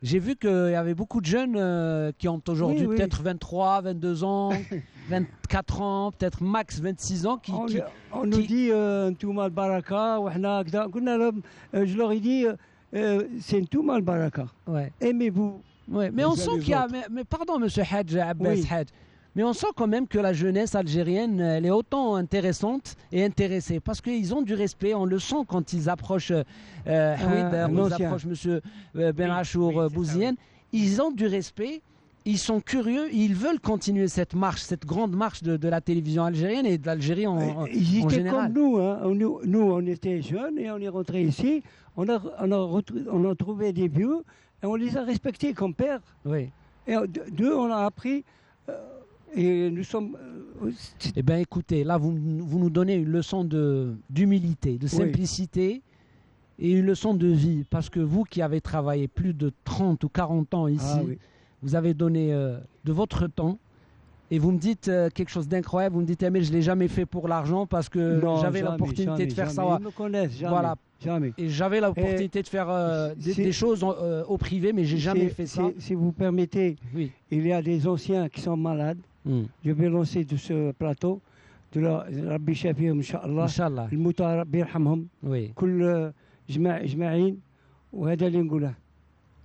Speaker 1: j'ai vu qu'il y avait beaucoup de jeunes qui ont aujourd'hui peut-être 23, 22 ans, 24 ans, peut-être max 26 ans.
Speaker 6: On nous dit Ntouma al-Baraka, je leur ai dit c'est Ntouma al-Baraka. Aimez-vous.
Speaker 1: Ouais, mais on sent qu'il y a. Mais pardon, monsieur Hadj, Abbas Hadj. Mais on sent quand même que la jeunesse algérienne, elle est autant intéressante et intéressée. Parce qu'ils ont du respect, on le sent quand ils approchent Houider, ils approchent M. Ben Achour, Bouziane. Ils ont du respect, ils sont curieux, ils veulent continuer cette marche, cette grande marche de la télévision algérienne et de l'Algérie en général.
Speaker 6: Comme nous, hein. Nous, on était jeunes et on est rentrés ici. On a trouvé des vieux et on les a respectés comme pères.
Speaker 1: Oui.
Speaker 6: Et d'eux, on a appris... Et nous sommes...
Speaker 1: Eh bien, écoutez, là, vous nous donnez une leçon d'humilité, de simplicité et une leçon de vie. Parce que vous qui avez travaillé plus de 30 ou 40 ans ici, vous avez donné de votre temps. Et vous me dites quelque chose d'incroyable. Vous me dites, Emile, je ne l'ai jamais fait pour l'argent parce que j'avais l'opportunité de faire ça.
Speaker 6: Ils me connaissent, jamais.
Speaker 1: Voilà.
Speaker 6: Jamais.
Speaker 1: Et j'avais l'opportunité de faire des choses au privé, mais je n'ai jamais fait ça.
Speaker 6: Si vous permettez, il y a des anciens qui sont malades. Je vais lancer de ce plateau de Rabbi Shafihum, Inch'Allah. Le Mouta Rabbi Yarhamhum. Kul Jma'in. وهذا اللي نقوله.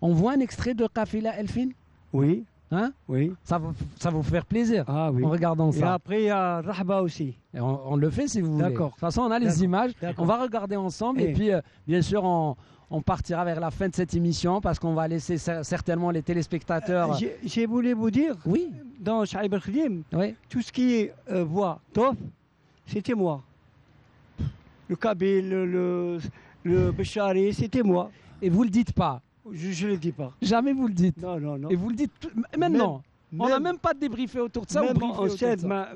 Speaker 1: On voit un extrait de Qafila Elfin?
Speaker 6: Oui.
Speaker 1: Hein?
Speaker 6: Oui.
Speaker 1: Ça va vous faire plaisir en regardant ça.
Speaker 6: Et après, il y a Rahba aussi.
Speaker 1: Et on le fait si vous voulez.
Speaker 6: D'accord.
Speaker 1: De toute façon, on a les images. On va regarder ensemble. Et puis, bien sûr, on partira vers la fin de cette émission parce qu'on va laisser certainement les téléspectateurs.
Speaker 6: J'ai voulu vous dire, dans Shaïb al-Khadim, tout ce qui est voix, Tof, c'était moi. Le Kabil, le Bechari, c'était moi.
Speaker 1: Et vous le dites pas?
Speaker 6: Je ne le dis pas.
Speaker 1: Jamais vous le dites.
Speaker 6: Non, non, non.
Speaker 1: Et vous le dites maintenant. On n'a même pas débriefé autour de ça.
Speaker 6: Même en scène,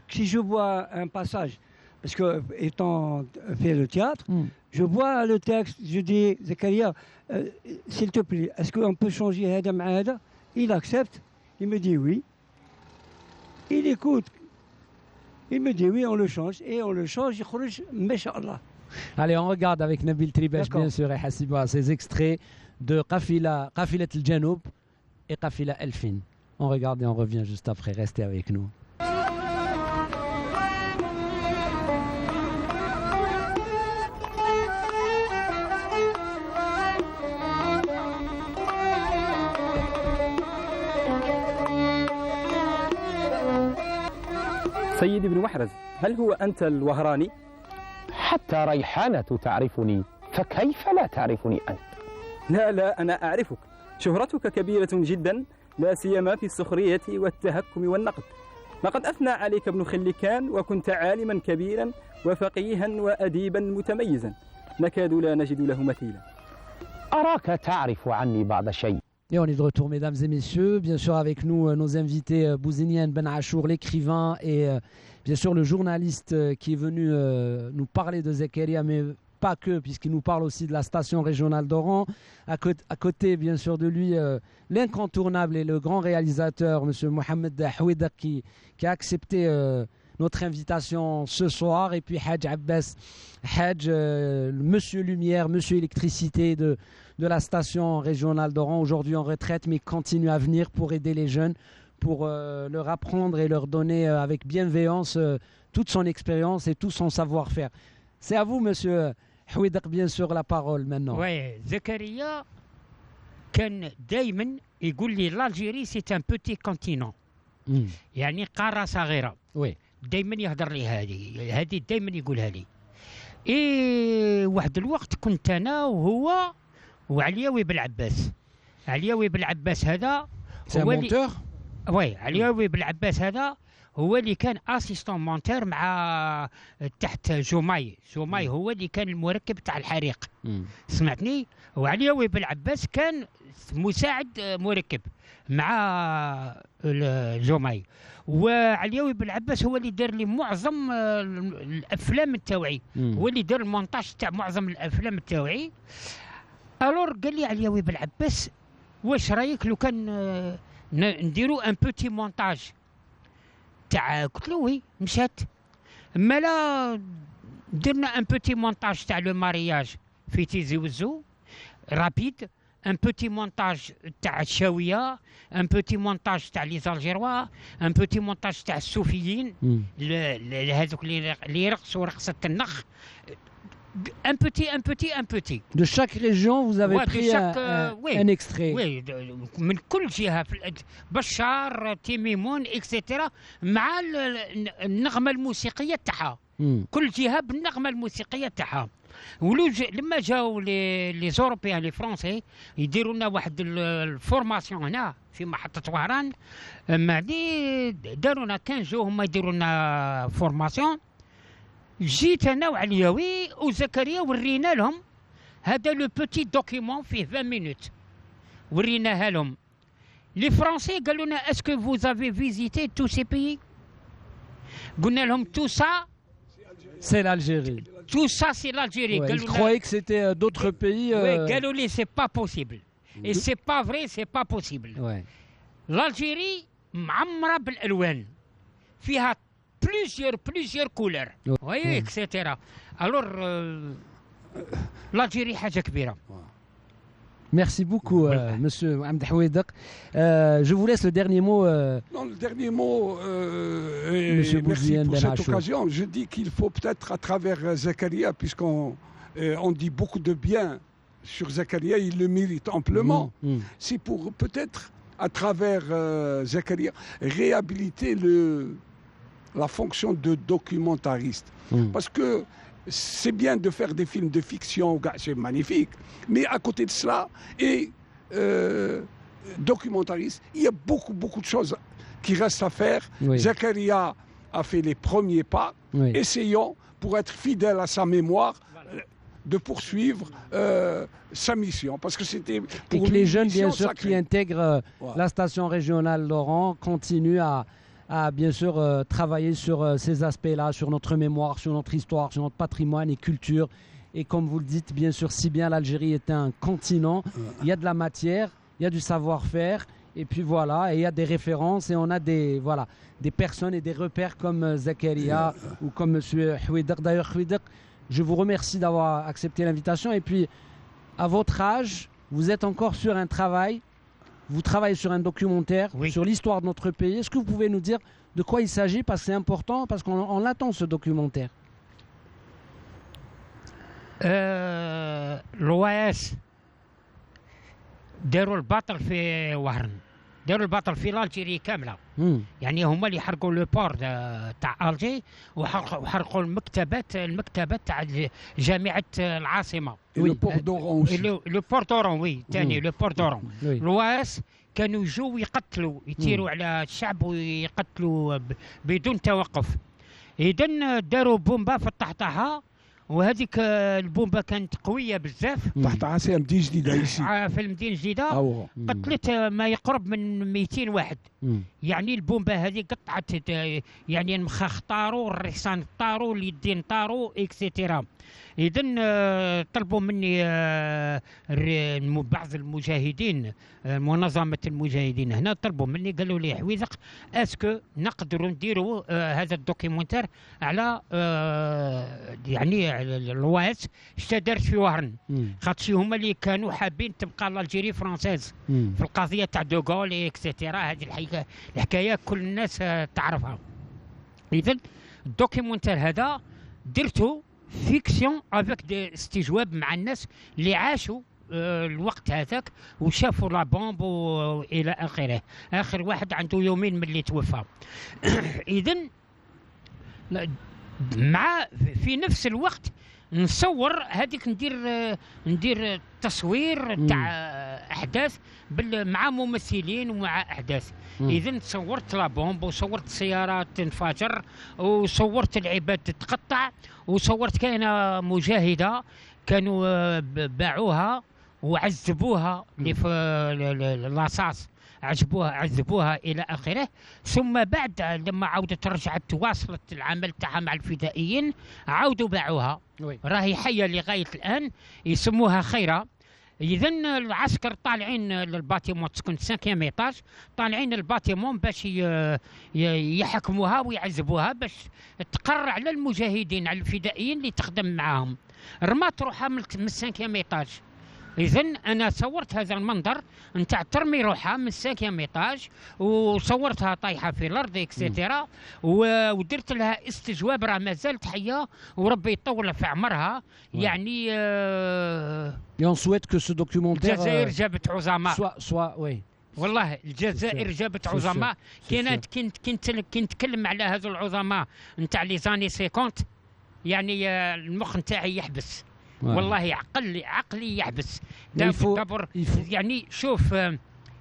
Speaker 6: si je vois un passage, parce que étant fait le théâtre, je vois le texte, je dis, Zakaria, s'il te plaît, est-ce qu'on peut changer Hada ma Hada? Il accepte, il me dit oui. Il écoute, il me dit oui, on le change, et on le change, il khrouj, Masha'Allah.
Speaker 1: Allez, on regarde avec Nabil Tribache, bien sûr, et Hassiba, ces extraits de Qafilat al-Janoub et Qafila Elfin. On regarde et on revient juste après. Restez avec nous.
Speaker 10: سيدي بن محرز، هل هو أنت الوهراني؟
Speaker 11: حتى ريحانة تعرفني، فكيف لا تعرفني أنت؟
Speaker 10: لا أنا أعرفك. شهرتك كبيرة جدا، لا سيما في السخرية والتهكم والنقد. لقد أثنى عليك ابن خلكان وكنت عالما كبيرا وفقيها وأديبا متميزا، نكاد لا نجد له مثيلا.
Speaker 11: أراك تعرف عني بعض شيء.
Speaker 1: Et on est de retour, mesdames et messieurs. Bien sûr, avec nous, nos invités, Bouzenian Ben Achour, l'écrivain, et bien sûr, le journaliste qui est venu nous parler de Zakaria, mais pas que, puisqu'il nous parle aussi de la station régionale d'Oran. À côté, bien sûr, de lui, l'incontournable et le grand réalisateur, M. Mohamed Houidak, qui a accepté notre invitation ce soir. Et puis Hadj Abbas, Hadj, Monsieur Lumière, Monsieur Électricité de la station régionale d'Oran, aujourd'hui en retraite, mais continue à venir pour aider les jeunes, pour leur apprendre et leur donner avec bienveillance toute son expérience et tout son savoir-faire. C'est à vous, Monsieur Houidak, bien sûr, la parole maintenant.
Speaker 5: Oui, Zakaria, كان دايما يقول لي l'Algérie c'est un petit continent. يعني قارة صغيرة.
Speaker 1: Oui.
Speaker 5: دايما يهضر لي هذه دايما يقولها لي. إيه واحد الوقت كنت أنا وهو وعلياوي بالعباس. علياوي بالعباس هذا
Speaker 1: هو اللي
Speaker 5: وي علياوي بالعباس هذا هو اللي كان اسيستون مونتور مع تحت جوماي هو اللي كان المركب تاع الحريق. سمعتني؟ وعلياوي بالعباس كان مساعد مركب مع جوماي. وعلياوي بالعباس هو اللي دار لي معظم الافلام التاوعي، هو اللي دار المونتاج تاع معظم الافلام التاوعي. الور قال لي علياوي بالعباس واش رايك لو كان نديرو ان بوتي مونتاج تاع، قلت له وي مشات. اما لا درنا ان بوتي مونتاج تاع لو مارياج في تيزي وزو رابيد، ان بوتي مونتاج تاع الشاويه، ان بوتي مونتاج تاع لي زالجيروا، ان بوتي مونتاج تاع السوفيين هذوك اللي يرقصوا رقصه النخ. Un petit.
Speaker 1: De chaque région, vous avez pris un extrait.
Speaker 5: Oui, من كل جهة بشار تيميمون إكسترا مع النغمة الموسيقية تاعها. كل جهة بالنغمة الموسيقية تاعها. لما جاوا لي زوروبيان لي فرونسي يديروا لنا واحد الفورماسيون هنا في محطة وهران. معدي داروا لنا 15 جو هما يديروا لنا فورماسيون. جيت انا وعلياوي وزكريا ورينا لهم هذا لو بوتي دوكيمون فيه 20 مينوت، وريناها لهم. لي فرونسي قالوا لنا اسكو فوز افي فيزيتي تو سي بيي؟ قلنا لهم تو سا
Speaker 1: سي l'Algérie.
Speaker 5: Tout ça c'est l'Algérie.
Speaker 1: Ouais, ils croyaient que c'était d'autres pays.
Speaker 5: Oui, قالوا لي c'est pas possible. Et c'est pas vrai, c'est pas possible.
Speaker 1: Ouais.
Speaker 5: L'Algérie معمرة بالالوان، فيها plusieurs couleurs. Oui, etc. Alors, l'Algérie حاجة كبيرة.
Speaker 1: Merci beaucoup, Monsieur Mohamed Houidak. Je vous laisse le dernier mot.
Speaker 7: Non, le dernier mot,
Speaker 1: Monsieur
Speaker 7: merci pour
Speaker 1: Ben
Speaker 7: cette
Speaker 1: Achour.
Speaker 7: occasion. Je dis qu'il faut peut-être, à travers Zakaria, puisqu'on on dit beaucoup de bien sur Zakaria, il le mérite amplement. C'est pour peut-être, à travers Zakaria, réhabiliter la fonction de documentariste. Parce que c'est bien de faire des films de fiction, c'est magnifique, mais à côté de cela, et documentariste, il y a beaucoup de choses qui restent à faire.
Speaker 1: Oui.
Speaker 7: Zakaria a fait les premiers pas.
Speaker 1: Oui.
Speaker 7: Essayons, pour être fidèle à sa mémoire, de poursuivre sa mission. Parce que c'était
Speaker 1: et que les jeunes, bien sûr, qui intègrent la station régionale d'Oran continuent à bien sûr travailler sur ces aspects-là, sur notre mémoire, sur notre histoire, sur notre patrimoine et culture. Et comme vous le dites, bien sûr, si bien l'Algérie est un continent, il y a de la matière, il y a du savoir-faire, et puis voilà, et il y a des références, et on a des personnes et des repères comme Zakaria ou comme M. Houidak. D'ailleurs, Houidak, je vous remercie d'avoir accepté l'invitation. Et puis, à votre âge, vous êtes encore sur un travail, vous travaillez sur un documentaire sur l'histoire de notre pays. Est-ce que vous pouvez nous dire de quoi il s'agit? Parce que c'est important, parce qu'on l'attend, ce documentaire.
Speaker 5: الواس داروا الباطل في وهران، داروا الباطل في الجيري كامله. يعني هما اللي حرقوا لو بور تاع الجي وحرقوا المكتبات تاع جامعه العاصمه.
Speaker 7: لو بور دورون
Speaker 5: لو بور دورون وي ثاني لو بور دورون. الواس كانوا يجوا يقتلوا يطيروا على الشعب ويقتلوا بدون توقف. اذا داروا بومبا في الطحطحه، وهذيك البومبا كانت قويه بزاف.
Speaker 7: تحت عاصمه مدينه جديده
Speaker 5: في المدينه الجديده قتلت ما يقرب من 200 واحد. يعني البومبا هذه قطعت، يعني المخاخ طاروا، الرسان طاروا، اليدين طاروا، اكسيتيرا. اذا طلبوا مني بعض المجاهدين، منظمه المجاهدين هنا طلبوا مني، قالوا لي حويزق اسكو نقدروا نديروا هذا الدوكيومنتير على يعني الواس اش دارت في وهران، خاطش هما اللي كانوا حابين تبقى الجيري فرونسيز في القضيه تاع دوغول اكسيتيرا. هذه الحكايه كل الناس تعرفها. اذا الدوكيومنتير هذا درته فيكسيون افيك دي استجواب مع الناس اللي عاشوا الوقت هذاك وشافوا لا بومب والى اخره. اخر واحد عنده يومين من اللي توفى. اذا مع في نفس الوقت نصور هذيك، ندير تصوير تاع احداث مع ممثلين ومع احداث. اذا صورت لا بومب، وصورت سيارات تنفجر، وصورت العباد تتقطع، وصورت كاينه مجاهده كانوا باعوها وعذبوها في لاصاص، عذبوها الى اخره. ثم بعد لما عاودت رجعت واصلت العمل تاعها مع الفدائيين، عاودوا باعوها. راهي حيه لغايه الان، يسموها خيره. اذا العسكر طالعين للباتيمون، تسكن 5 ايطاج، طالعين الباتيمون باش يحكموها ويعذبوها، باش تقر على المجاهدين، على الفدائيين اللي تخدم معاهم. رمات روحها من 5 ايطاج. إذا أنا صورت هذا المنظر نتاع ترمي روحها من 5 ايطاج، وصورتها طايحة في الأرض إكسيتيرا، ودرت لها استجواب، راه مازالت حية وربي يطول في عمرها. يعني
Speaker 1: Et on souhaite que ce documentaire
Speaker 5: الجزائر جابت عظماء.
Speaker 1: oui.
Speaker 5: والله الجزائر جابت عظماء. كي نتكلم على هذو العظماء نتاع لي زاني 50، يعني المخ نتاعي يحبس. والله عقلي يحبس. دابور يعني شوف،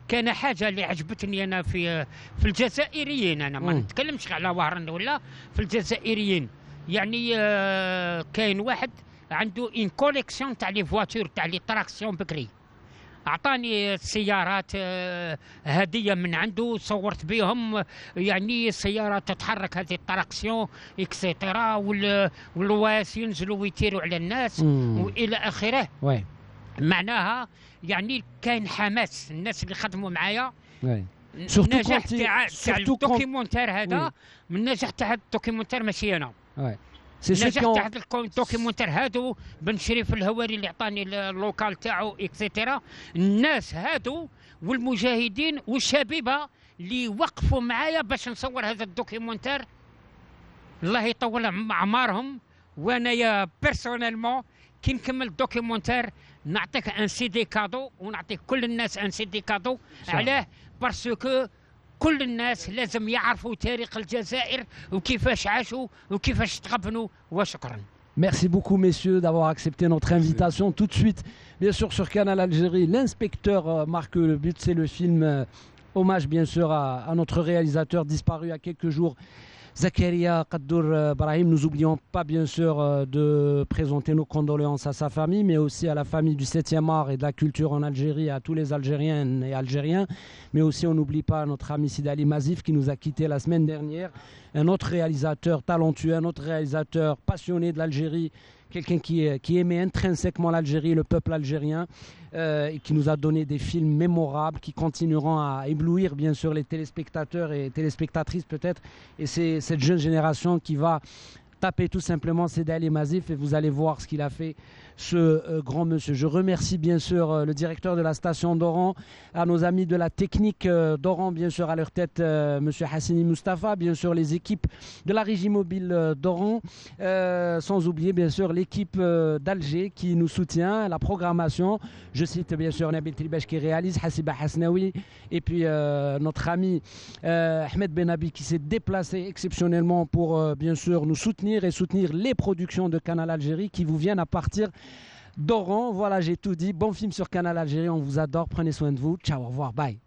Speaker 5: كان حاجه اللي عجبتني انا في الجزائريين، انا ما نتكلمش على وهران ولا في الجزائريين. يعني كاين واحد عنده ان كوليكسيون تاع لي فواتور تاع لي تراكسيون بكري، اعطاني سيارات هديه من عنده، صورت بهم يعني سيارات تتحرك هذه التراكسيون اكسيتيرا، والواس ينزلوا ويطيروا على الناس والى اخره. معناها يعني كاين حماس الناس اللي خدموا معايا. النجاح تاع الدوكيومنتير هذا، من النجاح تاع الدوكيومنتير ماشي انا. النجاح تاع الدوكيومنتير هادو بن شريف الهواري اللي عطاني اللوكال تاعو اكسيتيرا، الناس هادو والمجاهدين والشبيبه اللي وقفوا معايا باش نصور هذا الدوكيومنتير. الله يطول اعمارهم. وانا يا بيرسونيلمون كي نكمل الدوكيومنتير نعطيك ان سي دي كادو، ونعطيك كل الناس ان سي دي كادو. علاه؟ باسكو كل الناس لازم يعرفوا تاريخ الجزائر وكيفاش عاشوا وكيفاش تغبنوا. وشكرا.
Speaker 1: Merci beaucoup, messieurs, d'avoir accepté notre invitation. Tout de suite, bien sûr, sur Canal Algérie, l'inspecteur marque le but. C'est le film hommage, bien sûr, à notre réalisateur disparu il y a quelques jours. Zakaria Kaddour Brahim. Nous n'oublions pas bien sûr de présenter nos condoléances à sa famille, mais aussi à la famille du 7e art et de la culture en Algérie, à tous les Algériennes et Algériens. Mais aussi on n'oublie pas notre ami Sidali Mazif qui nous a quittés la semaine dernière. Un autre réalisateur talentueux, un autre réalisateur passionné de l'Algérie, quelqu'un qui aimait intrinsèquement l'Algérie, le peuple algérien, et qui nous a donné des films mémorables qui continueront à éblouir bien sûr les téléspectateurs et téléspectatrices peut-être. Et c'est cette jeune génération qui va taper tout simplement Sidali Mazif et vous allez voir ce qu'il a fait, ce grand monsieur. Je remercie bien sûr le directeur de la station d'Oran, à nos amis de la technique d'Oran, bien sûr à leur tête monsieur Hassini Mustafa, bien sûr les équipes de la régie mobile d'Oran, sans oublier bien sûr l'équipe d'Alger qui nous soutient, la programmation. Je cite bien sûr Nabil Tribash qui réalise, Hassiba Hasnaoui, et puis notre ami Ahmed Benabi qui s'est déplacé exceptionnellement pour bien sûr nous soutenir et soutenir les productions de Canal Algérie qui vous viennent à partir d'Oran. Voilà, j'ai tout dit. Bon film sur Canal Algérie, on vous adore, prenez soin de vous. Ciao, au revoir, bye.